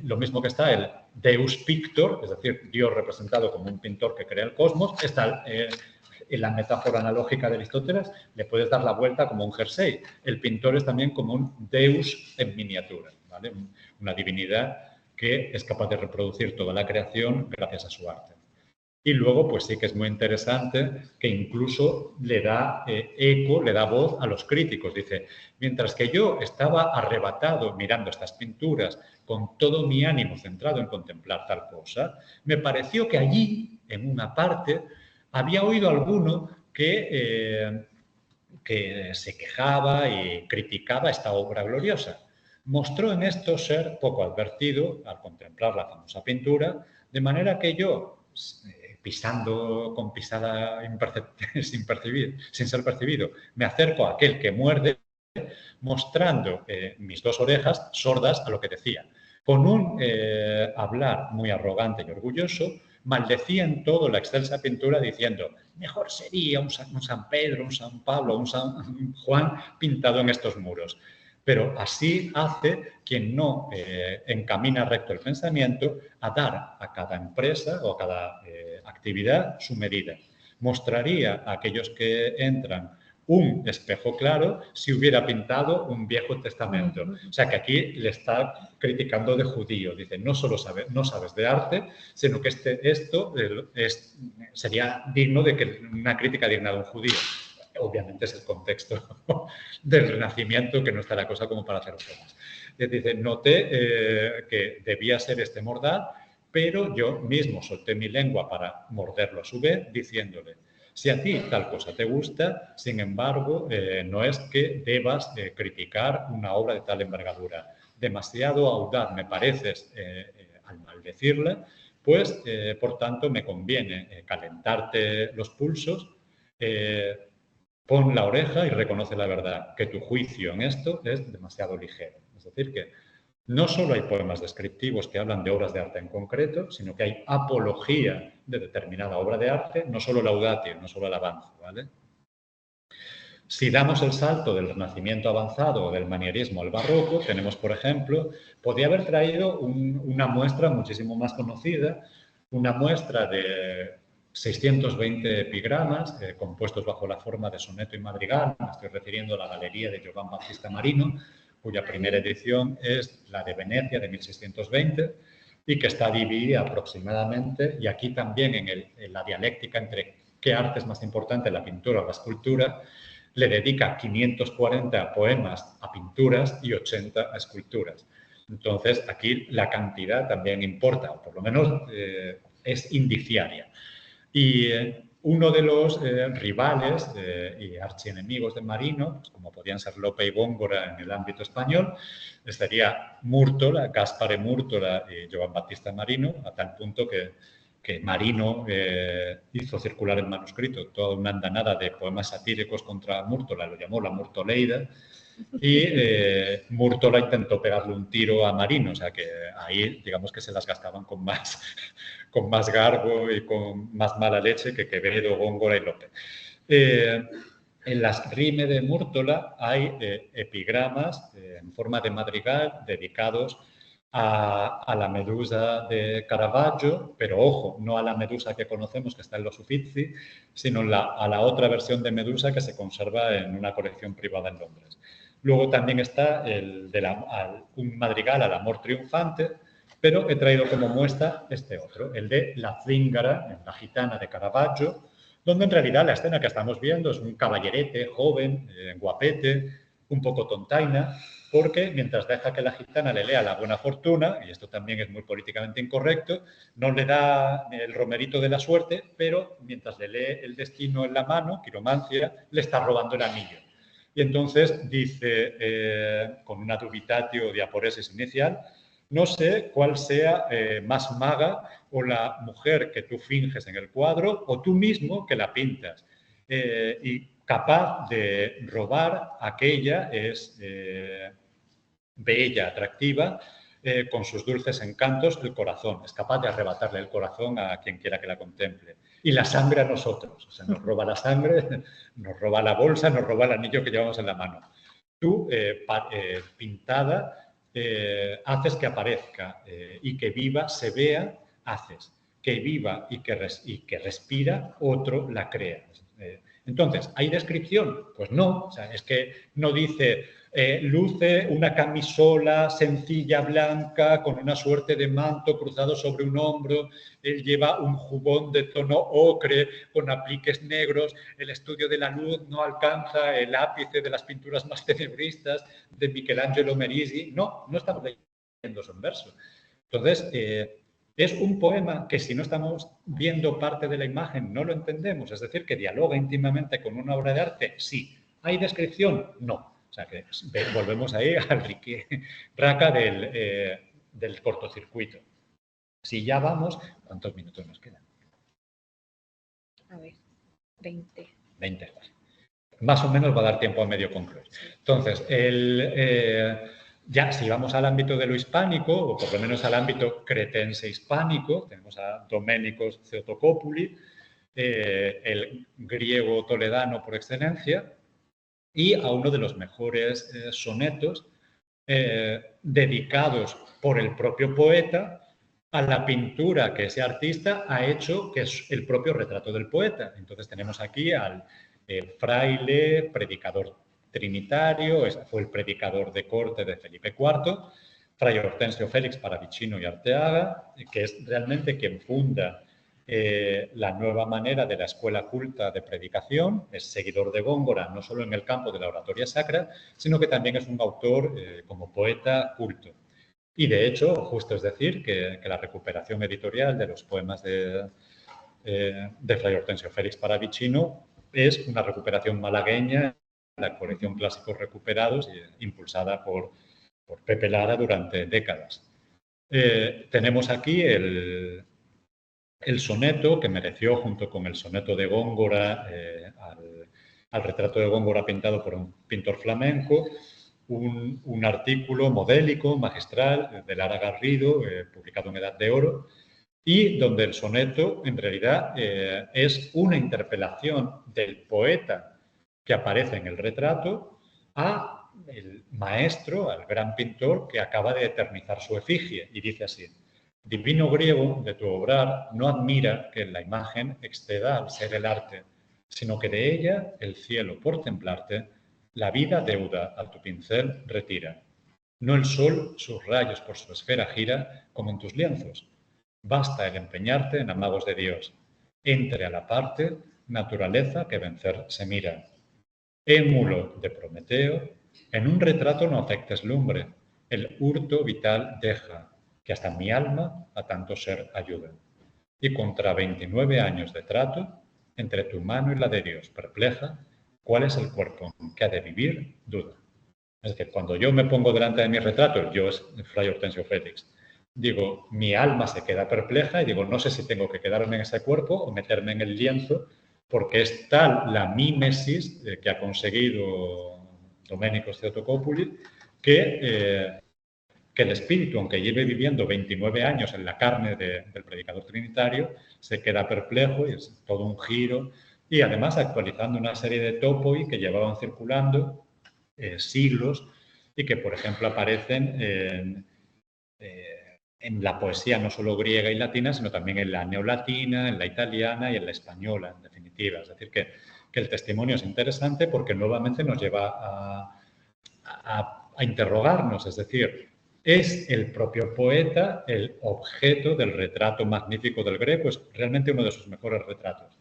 lo mismo que está el Deus Pictor, es decir, Dios representado como un pintor que crea el cosmos, está en la metáfora analógica de Aristóteles, le puedes dar la vuelta como un jersey. El pintor es también como un Deus en miniatura, ¿vale? Una divinidad que es capaz de reproducir toda la creación gracias a su arte. Y luego, pues sí que es muy interesante que incluso le da eco, le da voz a los críticos. Dice, mientras que yo estaba arrebatado mirando estas pinturas con todo mi ánimo centrado en contemplar tal cosa, me pareció que allí, en una parte, había oído alguno que se quejaba y criticaba esta obra gloriosa. Mostró en esto ser poco advertido al contemplar la famosa pintura, de manera que yo, pisando con pisada sin ser percibido, me acerco a aquel que muerde, mostrando mis dos orejas sordas a lo que decía. Con un hablar muy arrogante y orgulloso, maldecía en todo la excelsa pintura diciendo, mejor sería un San Pedro, un San Pablo, un San Juan pintado en estos muros. Pero así hace quien no encamina recto el pensamiento a dar a cada empresa o a cada actividad su medida. Mostraría a aquellos que entran un espejo claro si hubiera pintado un Viejo Testamento. O sea que aquí le está criticando de judío. Dice, no solo no sabes de arte, sino que esto sería digno de que una crítica digna de un judío. Obviamente es el contexto del Renacimiento, que no está la cosa como para hacer bromas. Dice, noté que debía ser este mordaz, pero yo mismo solté mi lengua para morderlo a su vez, diciéndole, Si a ti tal cosa te gusta, sin embargo, no es que debas criticar una obra de tal envergadura. Demasiado audaz me pareces al maldecirla, pues, por tanto, me conviene calentarte los pulsos, pon la oreja y reconoce la verdad, que tu juicio en esto es demasiado ligero. Es decir, que no solo hay poemas descriptivos que hablan de obras de arte en concreto, sino que hay apología de determinada obra de arte, no solo laudatio, no solo alabanza, ¿vale? Si damos el salto del Renacimiento avanzado o del manierismo al barroco, tenemos, por ejemplo, podría haber traído una muestra muchísimo más conocida, una muestra de 620 epigramas compuestos bajo la forma de soneto y madrigal. Me estoy refiriendo a la galería de Giovan Battista Marino, cuya primera edición es la de Venecia de 1620 y que está dividida aproximadamente, y aquí también en la dialéctica entre qué arte es más importante, la pintura o la escultura, le dedica 540 poemas a pinturas y 80 a esculturas. Entonces, aquí la cantidad también importa, o por lo menos es indiciaria. Y uno de los rivales y archienemigos de Marino, pues como podían ser Lope y Góngora en el ámbito español, estaría Múrtola, Gaspare Múrtola y Giovan Battista Marino, a tal punto que Marino hizo circular el manuscrito toda una andanada de poemas satíricos contra Múrtola, lo llamó la Murtoleida, y Múrtola intentó pegarle un tiro a Marino, o sea que ahí digamos que se las gastaban con más garbo y con más mala leche que Quevedo, Góngora y Lope. En las rime de Múrtola hay epigramas en forma de madrigal dedicados a la Medusa de Caravaggio, pero ojo, no a la Medusa que conocemos que está en los Uffizi, sino a la otra versión de Medusa que se conserva en una colección privada en Londres. Luego también está un madrigal al amor triunfante, pero he traído como muestra este otro, el de La Zíngara, la gitana de Caravaggio, donde en realidad la escena que estamos viendo es un caballerete joven, guapete, un poco tontaina, porque mientras deja que la gitana le lea la buena fortuna, y esto también es muy políticamente incorrecto, no le da el romerito de la suerte, pero mientras le lee el destino en la mano, quiromancia, le está robando el anillo. Y entonces dice, con una dubitatio diaporesis inicial, no sé cuál sea más maga o la mujer que tú finges en el cuadro o tú mismo que la pintas. Y capaz de robar aquella es bella, atractiva, con sus dulces encantos, el corazón. Es capaz de arrebatarle el corazón a quien quiera que la contemple. Y la sangre a nosotros. O sea, nos roba la sangre, nos roba la bolsa, nos roba el anillo que llevamos en la mano. Tú, pintada, haces que aparezca y que viva, se vea, haces. Que viva y que respira, otro la crea. Entonces, ¿hay descripción? Pues no. O sea, es que no dice... luce una camisola sencilla blanca con una suerte de manto cruzado sobre un hombro, lleva un jubón de tono ocre con apliques negros, el estudio de la luz no alcanza el ápice de las pinturas más tenebristas de Michelangelo Merisi. No, no estamos leyendo eso en verso. Entonces, es un poema que si no estamos viendo parte de la imagen no lo entendemos, es decir, que dialoga íntimamente con una obra de arte, sí. ¿Hay descripción? No. O sea que volvemos ahí al raca del cortocircuito. Si ya vamos, ¿cuántos minutos nos quedan? A ver, 20. 20, vale. Más o menos va a dar tiempo a medio concluir. Entonces, ya si vamos al ámbito de lo hispánico, o por lo menos al ámbito cretense hispánico, tenemos a Doménicos Theotocópuli, el griego toledano por excelencia, y a uno de los mejores sonetos dedicados por el propio poeta a la pintura que ese artista ha hecho, que es el propio retrato del poeta. Entonces tenemos aquí al fraile, predicador trinitario, fue el predicador de corte de Felipe IV, Fray Hortensio Félix Paravicino y Arteaga, que es realmente quien funda la nueva manera de la escuela culta de predicación, es seguidor de Góngora, no solo en el campo de la oratoria sacra, sino que también es un autor como poeta culto. Y de hecho, justo es decir que la recuperación editorial de los poemas de de Fray Hortensio Félix Paravicino es una recuperación malagueña, la colección Clásicos Recuperados, impulsada por Pepe Lara durante décadas. Tenemos aquí el soneto que mereció, junto con el soneto de Góngora, al retrato de Góngora pintado por un pintor flamenco, un artículo modélico, magistral, de Lara Garrido, publicado en Edad de Oro, y donde el soneto, en realidad, es una interpelación del poeta que aparece en el retrato a el maestro, al gran pintor que acaba de eternizar su efigie, y dice así: «Divino griego de tu obrar no admira que la imagen exceda al ser el arte, sino que de ella el cielo por templarte la vida deuda a tu pincel retira. No el sol sus rayos por su esfera gira como en tus lienzos. Basta el empeñarte en amagos de Dios. Entre a la parte naturaleza que vencer se mira. Émulo de Prometeo, en un retrato no afectes lumbre, el hurto vital deja, que hasta mi alma a tanto ser ayuda. Y contra 29 años de trato, entre tu mano y la de Dios perpleja, ¿cuál es el cuerpo que ha de vivir? Duda». Es decir, cuando yo me pongo delante de mi retrato, yo es Fray Hortensio Félix, digo, mi alma se queda perpleja y digo, no sé si tengo que quedarme en ese cuerpo o meterme en el lienzo, porque es tal la mímesis que ha conseguido Doménicos Theotocópoulos que el espíritu, aunque lleve viviendo 29 años en la carne del predicador trinitario, se queda perplejo y es todo un giro. Y además actualizando una serie de topoi que llevaban circulando siglos y que, por ejemplo, aparecen en la poesía no solo griega y latina, sino también en la neolatina, en la italiana y en la española, en definitiva. Es decir, que el testimonio es interesante porque nuevamente nos lleva a interrogarnos, es decir, ¿es el propio poeta el objeto del retrato magnífico del Greco? Es realmente uno de sus mejores retratos.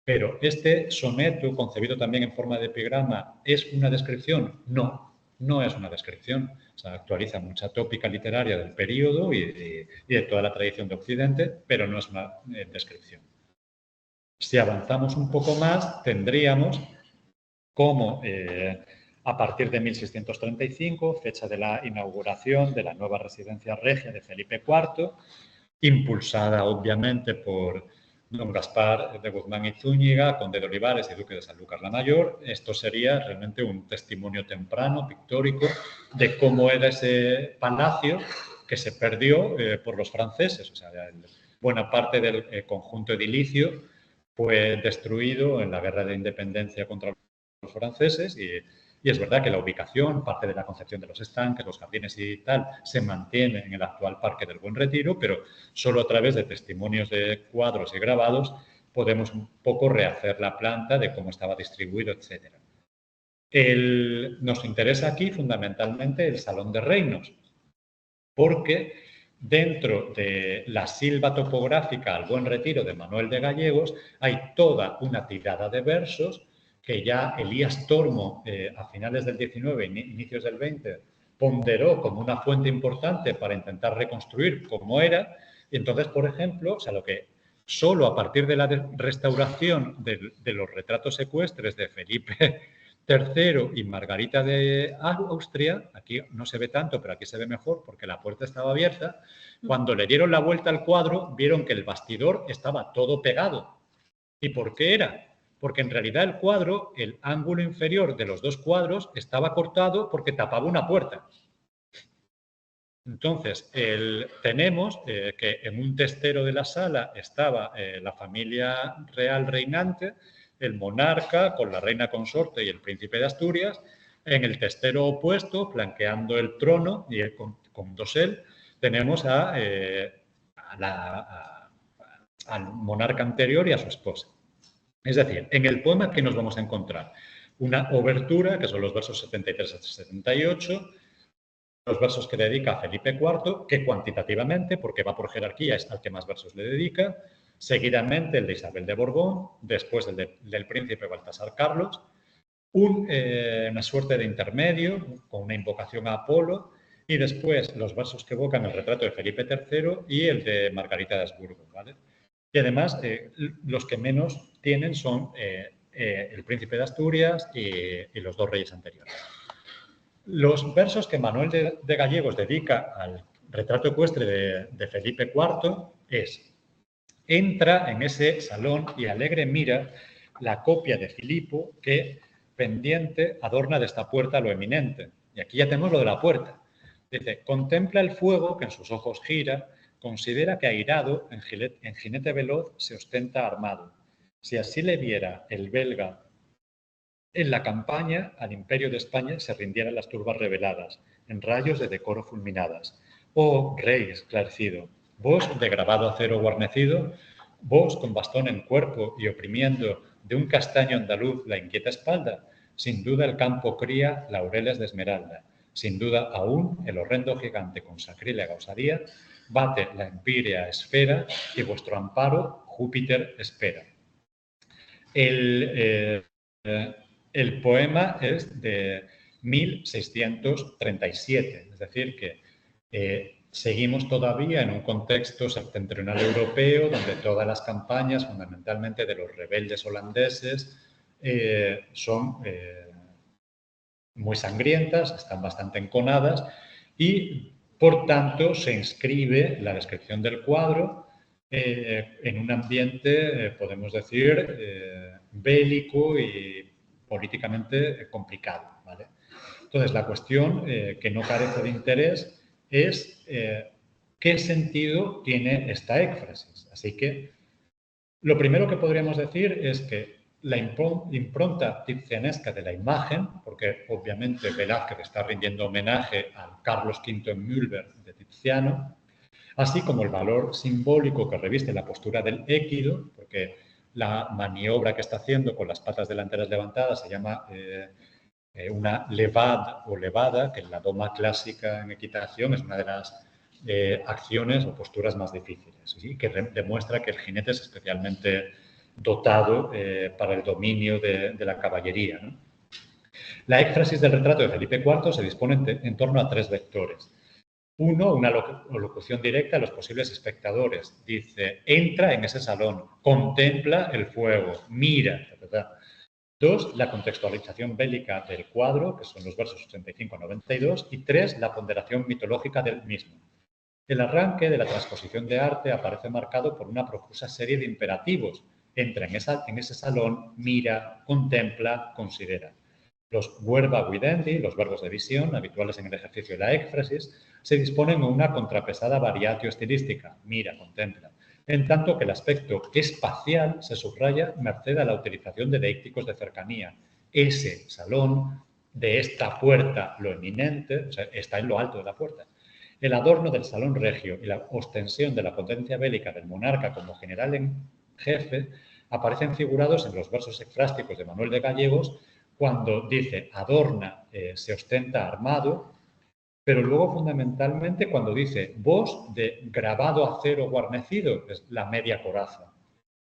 Pero este soneto, concebido también en forma de epigrama, ¿es una descripción? No, no es una descripción. O sea, actualiza mucha tópica literaria del periodo y de toda la tradición de Occidente, pero no es una descripción. Si avanzamos un poco más, tendríamos como a partir de 1635, fecha de la inauguración de la nueva residencia regia de Felipe IV, impulsada obviamente por don Gaspar de Guzmán y Zúñiga, conde de Olivares y duque de Sanlúcar la Mayor. Esto sería realmente un testimonio temprano, pictórico, de cómo era ese palacio que se perdió por los franceses. O sea, buena parte del conjunto edilicio fue destruido en la guerra de independencia contra los franceses y es verdad que la ubicación, parte de la concepción de los estanques, los jardines y tal, se mantiene en el actual Parque del Buen Retiro, pero solo a través de testimonios de cuadros y grabados podemos un poco rehacer la planta de cómo estaba distribuido, etc. Nos interesa aquí fundamentalmente el Salón de Reinos, porque dentro de la silva topográfica al Buen Retiro de Manuel de Gallegos hay toda una tirada de versos que ya Elías Tormo, a finales del 19, inicios del 20, ponderó como una fuente importante para intentar reconstruir cómo era. Y entonces, por ejemplo, o sea, lo que solo a partir de la restauración de los retratos ecuestres de Felipe III y Margarita de Austria, aquí no se ve tanto, pero aquí se ve mejor porque la puerta estaba abierta, cuando le dieron la vuelta al cuadro, vieron que el bastidor estaba todo pegado. ¿Y por qué era? Porque en realidad el cuadro, el ángulo inferior de los dos cuadros estaba cortado porque tapaba una puerta. Entonces, tenemos que en un testero de la sala estaba la familia real reinante, el monarca con la reina consorte y el príncipe de Asturias. En el testero opuesto, flanqueando el trono y con dosel, tenemos al monarca anterior y a su esposa. Es decir, en el poema, ¿qué nos vamos a encontrar? Una obertura, que son los versos 73 a 78, los versos que dedica a Felipe IV, que cuantitativamente, porque va por jerarquía, es al que más versos le dedica, seguidamente el de Isabel de Borbón, después el del príncipe Baltasar Carlos, una suerte de intermedio con una invocación a Apolo, y después los versos que evocan el retrato de Felipe III y el de Margarita de Habsburgo, ¿vale? Y además, los que menos tienen son el Príncipe de Asturias y los dos reyes anteriores. Los versos que Manuel de Gallegos dedica al retrato ecuestre de Felipe IV es: entra en ese salón y alegre mira la copia de Filipo que, pendiente, adorna de esta puerta lo eminente. Y aquí ya tenemos lo de la puerta. Dice: contempla el fuego que en sus ojos gira, considera que airado en jinete veloz se ostenta armado. Si así le viera el belga en la campaña, al imperio de España se rindieran las turbas rebeladas, en rayos de decoro fulminadas. Oh, rey esclarecido, vos de grabado acero guarnecido, vos con bastón en cuerpo y oprimiendo de un castaño andaluz la inquieta espalda, sin duda el campo cría laureles de esmeralda, sin duda aún el horrendo gigante con sacrílega osadía bate la empírea esfera y vuestro amparo Júpiter espera. El poema es de 1637, es decir, que seguimos todavía en un contexto septentrional europeo donde todas las campañas, fundamentalmente de los rebeldes holandeses, son muy sangrientas, están bastante enconadas y, por tanto, se inscribe la descripción del cuadro en un ambiente, podemos decir, bélico y políticamente complicado, ¿vale? Entonces, la cuestión que no carece de interés es qué sentido tiene esta éfrasis. Así que lo primero que podríamos decir es que la impronta tizianesca de la imagen, porque obviamente Velázquez está rindiendo homenaje al Carlos V en Mühlberg de Tiziano, así como el valor simbólico que reviste la postura del équido, porque la maniobra que está haciendo con las patas delanteras levantadas se llama una levada o levada, que en la doma clásica en equitación es una de las acciones o posturas más difíciles, ¿sí? Que demuestra que el jinete es especialmente dotado para el dominio de la caballería, ¿no? La éfrasis del retrato de Felipe IV se dispone en torno a tres vectores. Uno, una locución directa a los posibles espectadores. Dice: entra en ese salón, contempla el fuego, mira, ¿verdad? Dos, la contextualización bélica del cuadro, que son los versos 85 a 92. Y tres, la ponderación mitológica del mismo. El arranque de la transposición de arte aparece marcado por una profusa serie de imperativos. Entra en ese salón, mira, contempla, considera. Los verba videndi, los verbos de visión, habituales en el ejercicio de la éfrasis, se disponen en una contrapesada variatio estilística, mira, contempla, en tanto que el aspecto espacial se subraya merced a la utilización de deícticos de cercanía. Ese salón, de esta puerta, lo eminente, o sea, está en lo alto de la puerta. El adorno del salón regio y la ostensión de la potencia bélica del monarca como general en jefe aparecen figurados en los versos efrásticos de Manuel de Gallegos, cuando dice adorna, se ostenta armado, pero luego fundamentalmente cuando dice vos de grabado acero guarnecido, es la media coraza,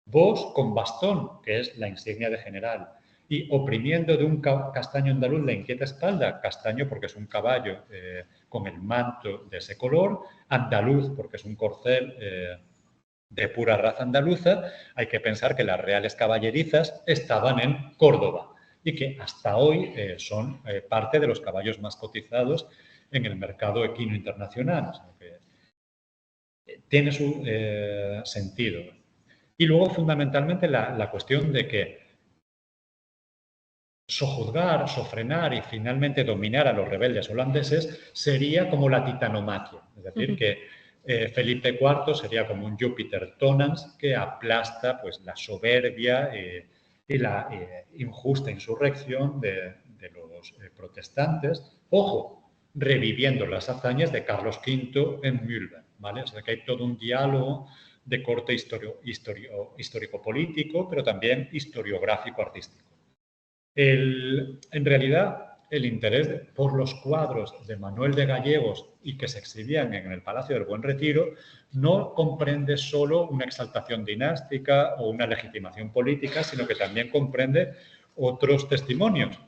vos con bastón, que es la insignia de general, y oprimiendo de un castaño andaluz la inquieta espalda, castaño porque es un caballo con el manto de ese color, andaluz porque es un corcel de pura raza andaluza. Hay que pensar que las reales caballerizas estaban en Córdoba y que hasta hoy son parte de los caballos más cotizados en el mercado equino internacional. O sea, que tiene su sentido. Y luego, fundamentalmente, la cuestión de que sojuzgar, sofrenar y finalmente dominar a los rebeldes holandeses sería como la titanomaquia. Es decir, que Felipe IV sería como un Júpiter tonans que aplasta pues, la soberbia y la injusta insurrección de los protestantes. Ojo, reviviendo las hazañas de Carlos V en Mühlberg, ¿vale? O sea que hay todo un diálogo de corte histórico-político, pero también historiográfico-artístico. En realidad, el interés por los cuadros de Manuel de Gallegos y que se exhibían en el Palacio del Buen Retiro no comprende solo una exaltación dinástica o una legitimación política, sino que también comprende otros testimonios,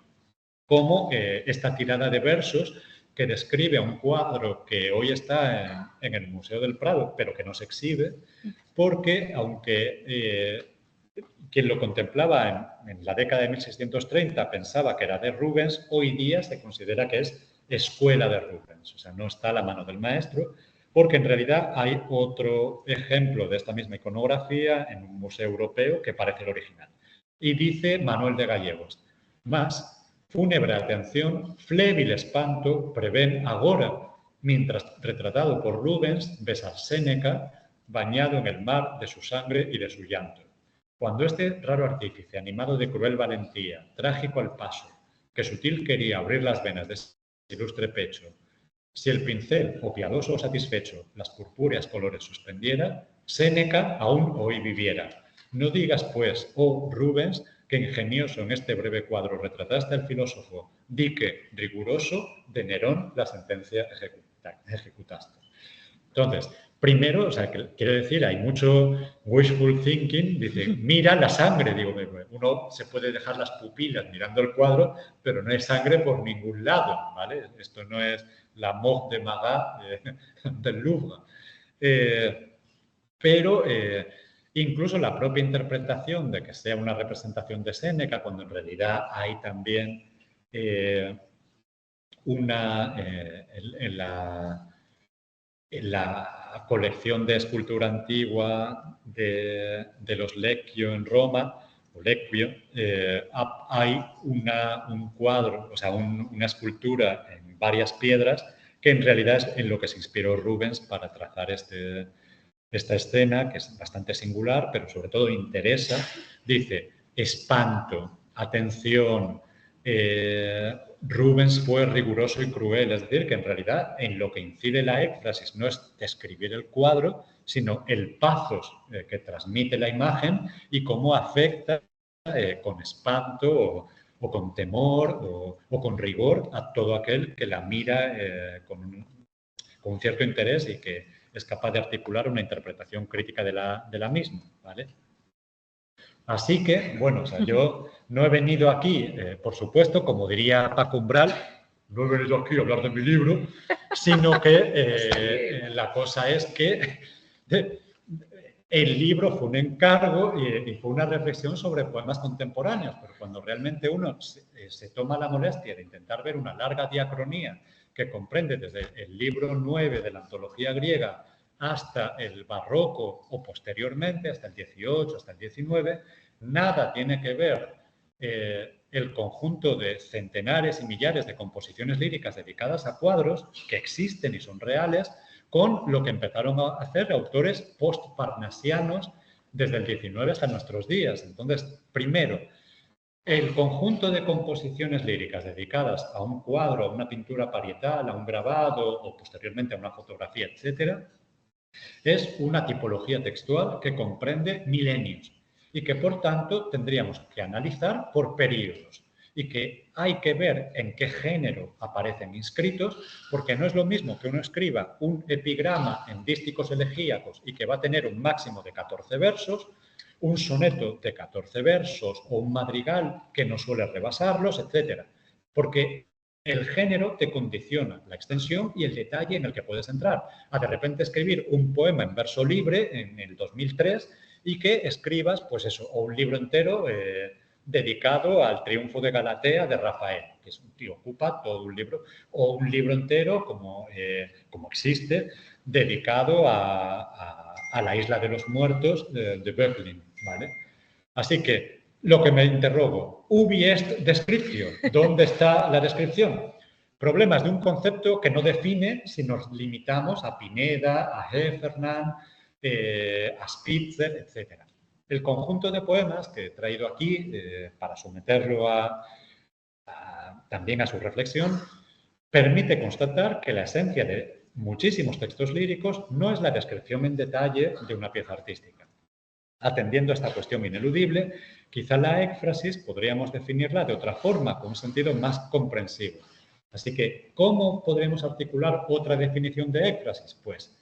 como esta tirada de versos que describe un cuadro que hoy está en el Museo del Prado, pero que no se exhibe, porque aunque quien lo contemplaba en la década de 1630 pensaba que era de Rubens, hoy día se considera que es escuela de Rubens, o sea, no está a la mano del maestro, porque en realidad hay otro ejemplo de esta misma iconografía en un museo europeo que parece el original. Y dice Manuel de Gallegos, más fúnebre atención, flébil espanto, prevén agora, mientras retratado por Rubens ves a Séneca bañado en el mar de su sangre y de su llanto. Cuando este raro artífice, animado de cruel valentía, trágico al paso, que sutil quería abrir las venas de ese ilustre pecho, si el pincel, o piadoso o satisfecho, las purpúreas colores suspendiera, Séneca aún hoy viviera. No digas, pues, oh Rubens, que ingenioso en este breve cuadro retrataste al filósofo, di que, riguroso, de Nerón la sentencia ejecutaste. Entonces, primero, o sea, quiero decir, hay mucho wishful thinking, dice, mira la sangre, digo, uno se puede dejar las pupilas mirando el cuadro, pero no hay sangre por ningún lado, ¿vale? Esto no es la Morgue de Marat del Louvre. Pero incluso la propia interpretación de que sea una representación de Séneca, cuando en realidad hay también en la colección de escultura antigua de los Lecchio en Roma, o Lecchio, hay un cuadro, o sea, una escultura en varias piedras que en realidad es en lo que se inspiró Rubens para trazar esta escena, que es bastante singular, pero sobre todo interesa. Dice, espanto, atención, Rubens fue riguroso y cruel, es decir, que en realidad en lo que incide la éfrasis no es describir el cuadro, sino el pathos que transmite la imagen y cómo afecta con espanto o con temor o con rigor a todo aquel que la mira con un cierto interés y que es capaz de articular una interpretación crítica de la misma, ¿vale? Así que, bueno, o sea, yo no he venido aquí, por supuesto, como diría Paco Umbral, no he venido aquí a hablar de mi libro, sino que la cosa es que el libro fue un encargo y fue una reflexión sobre poemas contemporáneos, pero cuando realmente uno se toma la molestia de intentar ver una larga diacronía que comprende desde el libro 9 de la antología griega hasta el barroco o posteriormente, hasta el 18, hasta el 19, nada tiene que ver el conjunto de centenares y millares de composiciones líricas dedicadas a cuadros que existen y son reales con lo que empezaron a hacer autores post-parnasianos desde el 19 hasta nuestros días. Entonces, primero, el conjunto de composiciones líricas dedicadas a un cuadro, a una pintura parietal, a un grabado o posteriormente a una fotografía, etcétera, es una tipología textual que comprende milenios y que, por tanto, tendríamos que analizar por períodos y que hay que ver en qué género aparecen inscritos, porque no es lo mismo que uno escriba un epigrama en dísticos elegíacos y que va a tener un máximo de 14 versos, un soneto de 14 versos o un madrigal que no suele rebasarlos, etcétera, porque el género te condiciona la extensión y el detalle en el que puedes entrar. A de repente escribir un poema en verso libre en el 2003 y que escribas, pues eso, o un libro entero dedicado al triunfo de Galatea de Rafael, que es un tío, ocupa todo un libro, o un libro entero, como existe, dedicado a la isla de los muertos de Böcklin, ¿vale? Así que lo que me interrogo, ubi est descriptio, ¿dónde está la descripción? Problemas de un concepto que no define si nos limitamos a Pineda, a Heffernan, a Spitzer, etc. El conjunto de poemas que he traído aquí para someterlo también a su reflexión permite constatar que la esencia de muchísimos textos líricos no es la descripción en detalle de una pieza artística. Atendiendo a esta cuestión ineludible, quizá la éfrasis podríamos definirla de otra forma, con un sentido más comprensivo. Así que, ¿cómo podremos articular otra definición de éfrasis? Pues,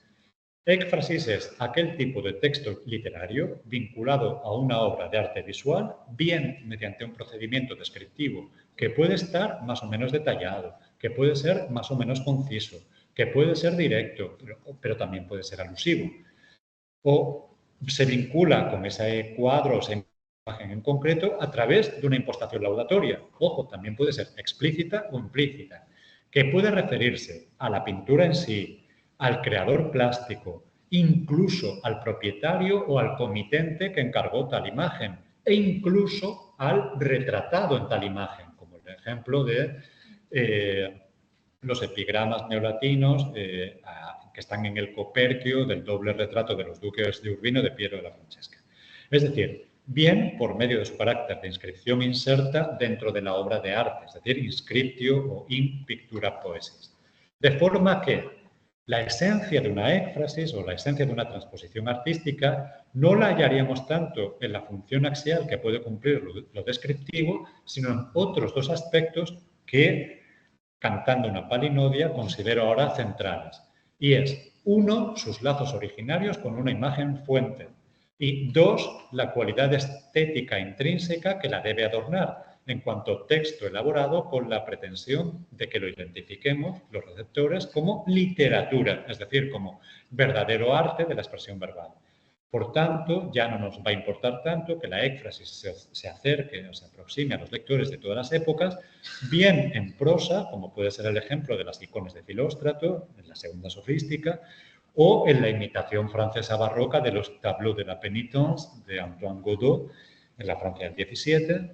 éfrasis es aquel tipo de texto literario vinculado a una obra de arte visual, bien mediante un procedimiento descriptivo que puede estar más o menos detallado, que puede ser más o menos conciso, que puede ser directo, pero también puede ser alusivo. O se vincula con ese cuadro o esa imagen en concreto a través de una impostación laudatoria. Ojo, también puede ser explícita o implícita, que puede referirse a la pintura en sí, al creador plástico, incluso al propietario o al comitente que encargó tal imagen, e incluso al retratado en tal imagen, como el ejemplo de los epigramas neolatinos que están en el copertio del doble retrato de los duques de Urbino de Piero de la Francesca. Es decir, bien por medio de su carácter de inscripción inserta dentro de la obra de arte, es decir, inscriptio o in pictura poesis. De forma que la esencia de una éfrasis o la esencia de una transposición artística no la hallaríamos tanto en la función axial que puede cumplir lo descriptivo, sino en otros dos aspectos que, cantando una palinodia, considero ahora centrales. Y es, uno, sus lazos originarios con una imagen fuente. Y dos, la cualidad estética intrínseca que la debe adornar, en cuanto texto elaborado con la pretensión de que lo identifiquemos, los receptores, como literatura, es decir, como verdadero arte de la expresión verbal. Por tanto, ya no nos va a importar tanto que la éfrasis se acerque o se aproxime a los lectores de todas las épocas, bien en prosa, como puede ser el ejemplo de las iconas de Filóstrato, en la segunda sofística, o en la imitación francesa barroca de los tableaux de la pénitence de Antoine Godot en la Francia del XVII,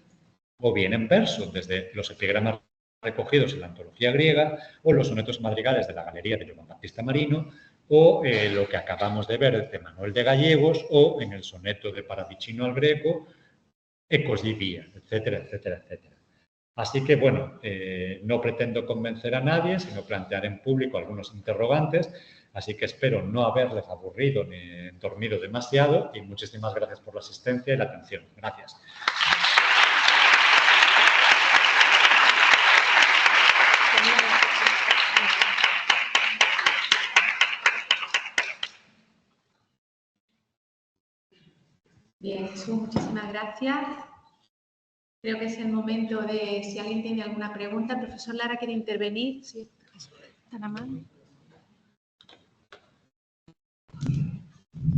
o bien en verso, desde los epigramas recogidos en la antología griega o los sonetos madrigales de la Galería de Joan Battista Marino, o lo que acabamos de ver de Manuel de Gallegos, o en el soneto de Paravicino al Greco, Ecos di Via, etcétera, etcétera, etcétera. Así que, bueno, no pretendo convencer a nadie, sino plantear en público algunos interrogantes, así que espero no haberles aburrido ni dormido demasiado y muchísimas gracias por la asistencia y la atención. Gracias. Bien, Jesús, muchísimas gracias. Creo que es el momento de, si alguien tiene alguna pregunta, el profesor Lara quiere intervenir. Sí, tan amable.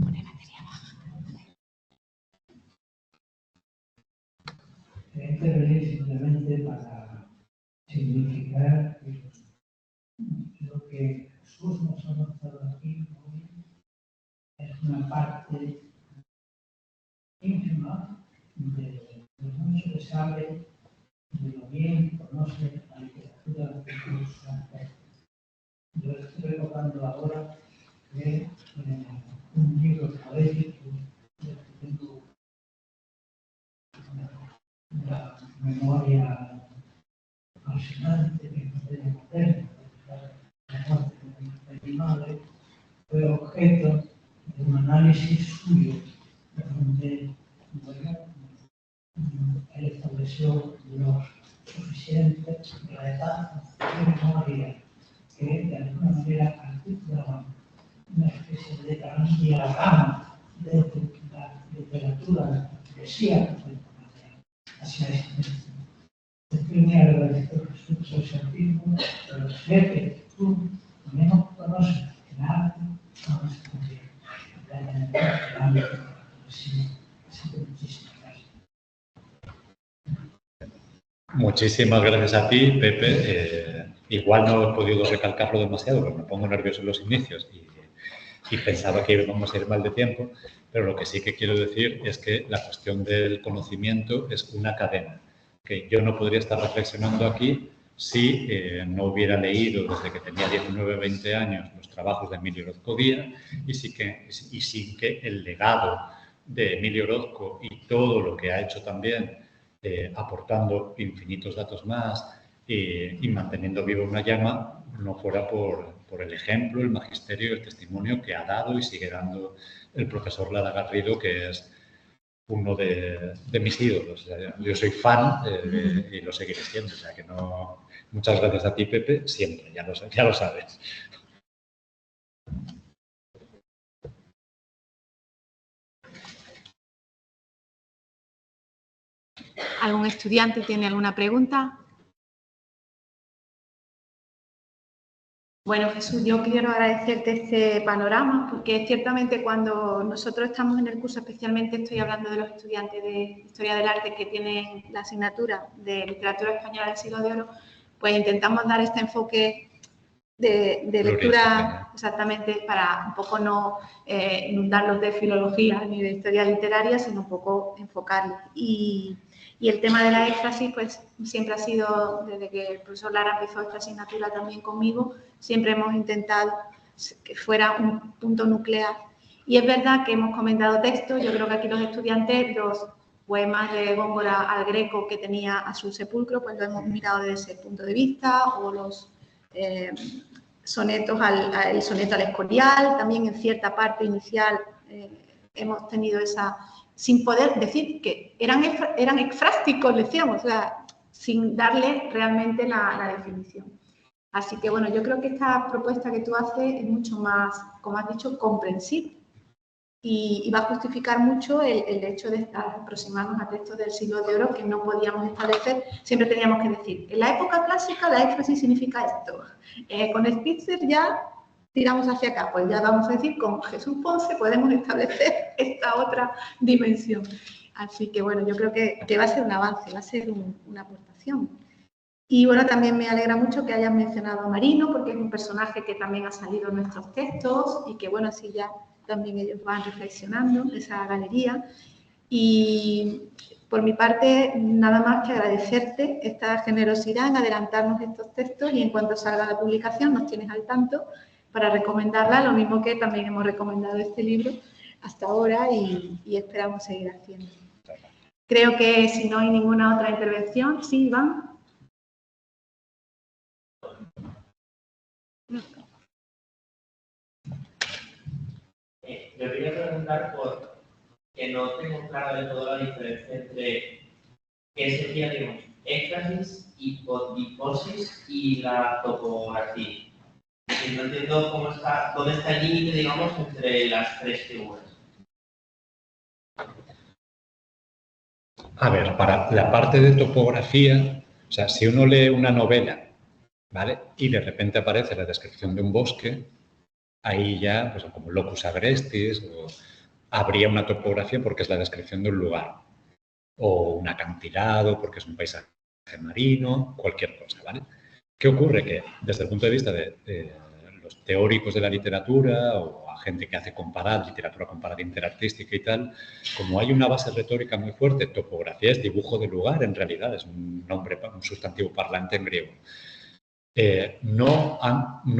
Pone batería baja. Intervenir simplemente para significar que lo que Jesús nos ha mostrado aquí hoy es una parte ínfima de lo mucho que sabe, de lo bien que conoce la literatura de sus ancestros. Yo estoy recordando ahora de un libro poético del que tengo una memoria apasionante que no tenía materna, la muerte de mi madre, fue objeto de un análisis suyo, donde él estableció los suficientes retazos de memoria que de alguna manera articulaban una especie de diagrama de la literatura, de la poesía contemporánea hacia este momento. Estoy muy agradecido por su sentido, pero sé que tú también no conoces el arte, no es también el ámbito de la poesía. Así que muchísimas gracias. Muchísimas gracias a ti, Pepe. Igual no he podido recalcarlo demasiado porque me pongo nervioso en los inicios y pensaba que íbamos a ir mal de tiempo, pero lo que sí que quiero decir es que la cuestión del conocimiento es una cadena, que yo no podría estar reflexionando aquí si no hubiera leído desde que tenía 19 o 20 años los trabajos de Emilio Orozco Díaz y sin que el legado de Emilio Orozco y todo lo que ha hecho también aportando infinitos datos más y manteniendo viva una llama, no fuera por el ejemplo, el magisterio y el testimonio que ha dado y sigue dando el profesor Lara Garrido, que es uno de mis ídolos. O sea, yo soy fan y lo seguiré siendo. O sea, que no... Muchas gracias a ti, Pepe, siempre, ya lo sabes. ¿Algún estudiante tiene alguna pregunta? Bueno, Jesús, yo quiero agradecerte este panorama, porque ciertamente cuando nosotros estamos en el curso, especialmente estoy hablando de los estudiantes de Historia del Arte que tienen la asignatura de Literatura Española del Siglo de Oro, pues intentamos dar este enfoque de lectura, exactamente, para un poco no inundarlos de filología ni de historia literaria, sino un poco enfocarlos. Y el tema de la éfrasis, pues siempre ha sido, desde que el profesor Lara empezó esta asignatura también conmigo, siempre hemos intentado que fuera un punto nuclear. Y es verdad que hemos comentado textos, yo creo que aquí los estudiantes, los poemas de Góngora al Greco que tenía a su sepulcro, pues lo hemos mirado desde ese punto de vista, o los sonetos, el soneto al Escorial, también en cierta parte inicial hemos tenido esa, sin poder decir que eran ekfrásticos, decíamos, o sea, sin darle realmente la definición. Así que, bueno, yo creo que esta propuesta que tú haces es mucho más, como has dicho, comprensible. Y va a justificar mucho el hecho de estar aproximarnos a textos del Siglo de Oro que no podíamos establecer. Siempre teníamos que decir, en la época clásica la éfrasis significa esto. Con Spitzer ya tiramos hacia acá. Pues ya vamos a decir, con Jesús Ponce podemos establecer esta otra dimensión. Así que, bueno, yo creo que va a ser un avance, va a ser una aportación. Y, bueno, también me alegra mucho que hayas mencionado a Marino, porque es un personaje que también ha salido en nuestros textos y que, bueno, así ya también ellos van reflexionando esa galería. Y por mi parte, nada más que agradecerte esta generosidad en adelantarnos estos textos y en cuanto salga la publicación nos tienes al tanto para recomendarla, lo mismo que también hemos recomendado este libro hasta ahora y esperamos seguir haciendo. Creo que si no hay ninguna otra intervención, sí, Iván. Yo quería preguntar por que no tengo clara de todo la diferencia entre qué sería, digamos, éfrasis, hipotiposis y la topografía. Y no entiendo dónde está el límite, digamos, entre las tres figuras. A ver, para la parte de topografía, o sea, si uno lee una novela, ¿vale? Y de repente aparece la descripción de un bosque, ahí ya, pues como locus agrestis, o habría una topografía porque es la descripción de un lugar, o un acantilado porque es un paisaje marino, cualquier cosa, ¿vale? ¿Qué ocurre? Que desde el punto de vista de los teóricos de la literatura o a gente que hace literatura comparada interartística y tal, como hay una base retórica muy fuerte, topografía es dibujo de lugar, en realidad, es un sustantivo parlante en griego. No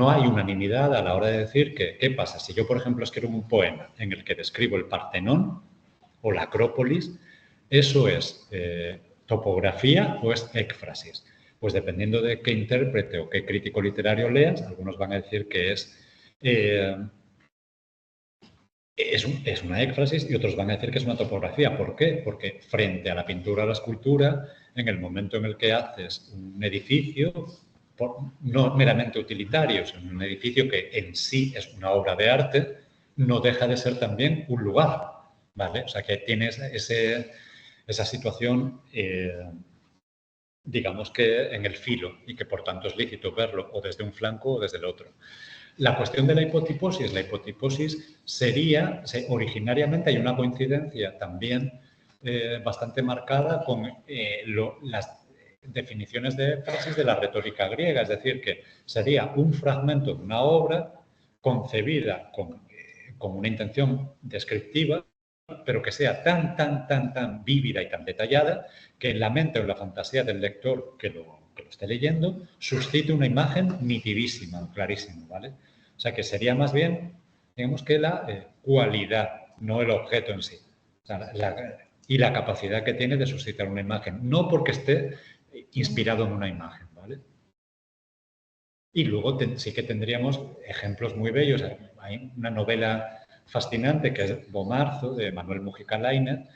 hay unanimidad a la hora de decir que, ¿qué pasa? Si yo, por ejemplo, escribo un poema en el que describo el Partenón o la Acrópolis, ¿eso es topografía o es éfrasis? Pues dependiendo de qué intérprete o qué crítico literario leas, algunos van a decir que es una éfrasis y otros van a decir que es una topografía. ¿Por qué? Porque frente a la pintura o la escultura, en el momento en el que haces un edificio, no meramente utilitario, sino un edificio que en sí es una obra de arte, no deja de ser también un lugar, ¿vale? O sea, que tienes esa situación, digamos que en el filo y que por tanto es lícito verlo o desde un flanco o desde el otro. La cuestión de la hipotiposis sería, originariamente hay una coincidencia también bastante marcada con las definiciones de éfrasis de la retórica griega, es decir, que sería un fragmento de una obra concebida con una intención descriptiva, pero que sea tan vívida y tan detallada que en la mente o en la fantasía del lector que lo esté leyendo suscite una imagen nitidísima, clarísima, ¿vale? O sea, que sería más bien, digamos que la cualidad, no el objeto en sí. O sea, y la capacidad que tiene de suscitar una imagen, no porque esté inspirado en una imagen, ¿vale? Y luego sí que tendríamos ejemplos muy bellos. Hay una novela fascinante que es Bomarzo, de Manuel Mujica Lainez,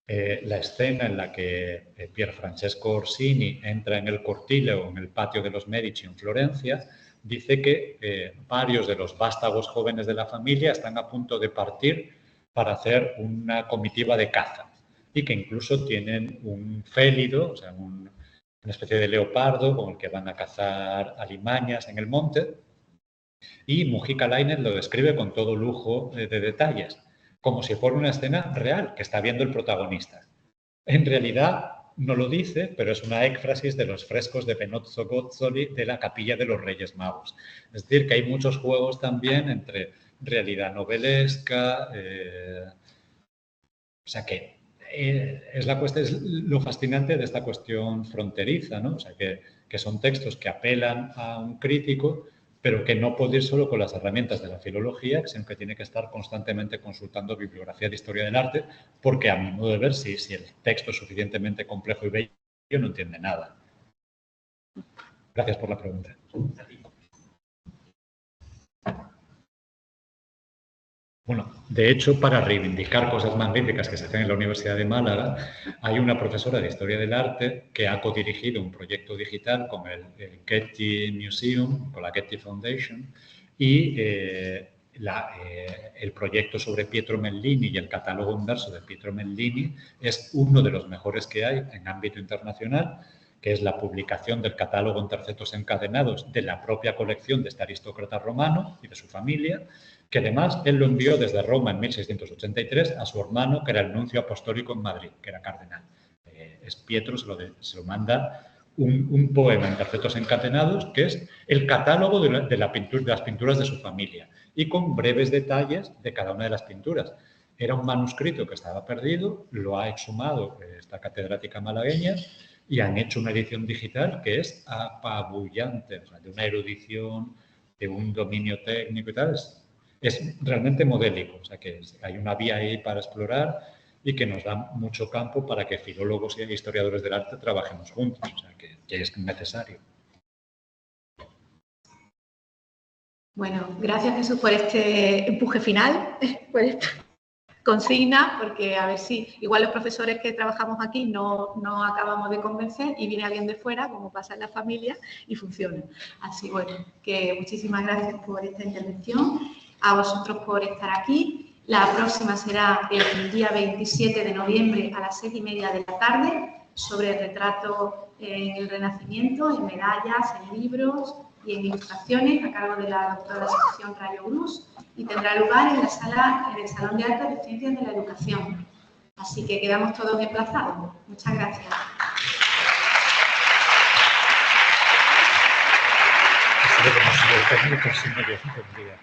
la escena en la que Pier Francesco Orsini entra en el cortile o en el patio de los Medici en Florencia, dice que varios de los vástagos jóvenes de la familia están a punto de partir para hacer una comitiva de caza y que incluso tienen un félido, o sea, una especie de leopardo con el que van a cazar alimañas en el monte Y Mujica Lainez lo describe con todo lujo de detalles, como si fuera una escena real que está viendo el protagonista. En realidad no lo dice, pero es una éfrasis de los frescos de Benozzo Gozzoli de la Capilla de los Reyes Magos. Es decir, que hay muchos juegos también entre realidad novelesca, o sea que es lo fascinante de esta cuestión fronteriza, ¿no? O sea que son textos que apelan a un crítico, pero que no puede ir solo con las herramientas de la filología, sino que tiene que estar constantemente consultando bibliografía de historia del arte, porque a mi modo de ver, si el texto es suficientemente complejo y bello, no entiende nada. Gracias por la pregunta. Bueno, de hecho, para reivindicar cosas magníficas que se hacen en la Universidad de Málaga, hay una profesora de Historia del Arte que ha codirigido un proyecto digital con el Getty Museum, con la Getty Foundation, y el proyecto sobre Pietro Mellini y el catálogo inverso de Pietro Mellini es uno de los mejores que hay en ámbito internacional, que es la publicación del catálogo en tercetos encadenados de la propia colección de este aristócrata romano y de su familia, que además él lo envió desde Roma en 1683 a su hermano, que era el nuncio apostólico en Madrid, que era cardenal. Pietro se lo manda un poema en tercetos encadenados, que es el catálogo de las pinturas de su familia, y con breves detalles de cada una de las pinturas. Era un manuscrito que estaba perdido, lo ha exhumado esta catedrática malagueña, y han hecho una edición digital que es apabullante, o sea, de una erudición, de un dominio técnico y tal. Es realmente modélico, o sea que hay una vía ahí para explorar y que nos da mucho campo para que filólogos y historiadores del arte trabajemos juntos, o sea que es necesario. Bueno, gracias Jesús por este empuje final, por esta consigna, porque a ver si igual los profesores que trabajamos aquí no acabamos de convencer y viene alguien de fuera, como pasa en la familia, y funciona. Así, bueno, que muchísimas gracias por esta intervención, a vosotros por estar aquí. La próxima será el día 27 de noviembre a las 6:30 de la tarde, sobre el retrato en el Renacimiento, en medallas, en libros y en ilustraciones, a cargo de la doctora Asunción Rayo Grus, y tendrá lugar en el Salón de Arte de Ciencias de la Educación. Así que quedamos todos emplazados. Muchas gracias. Creo que no se lo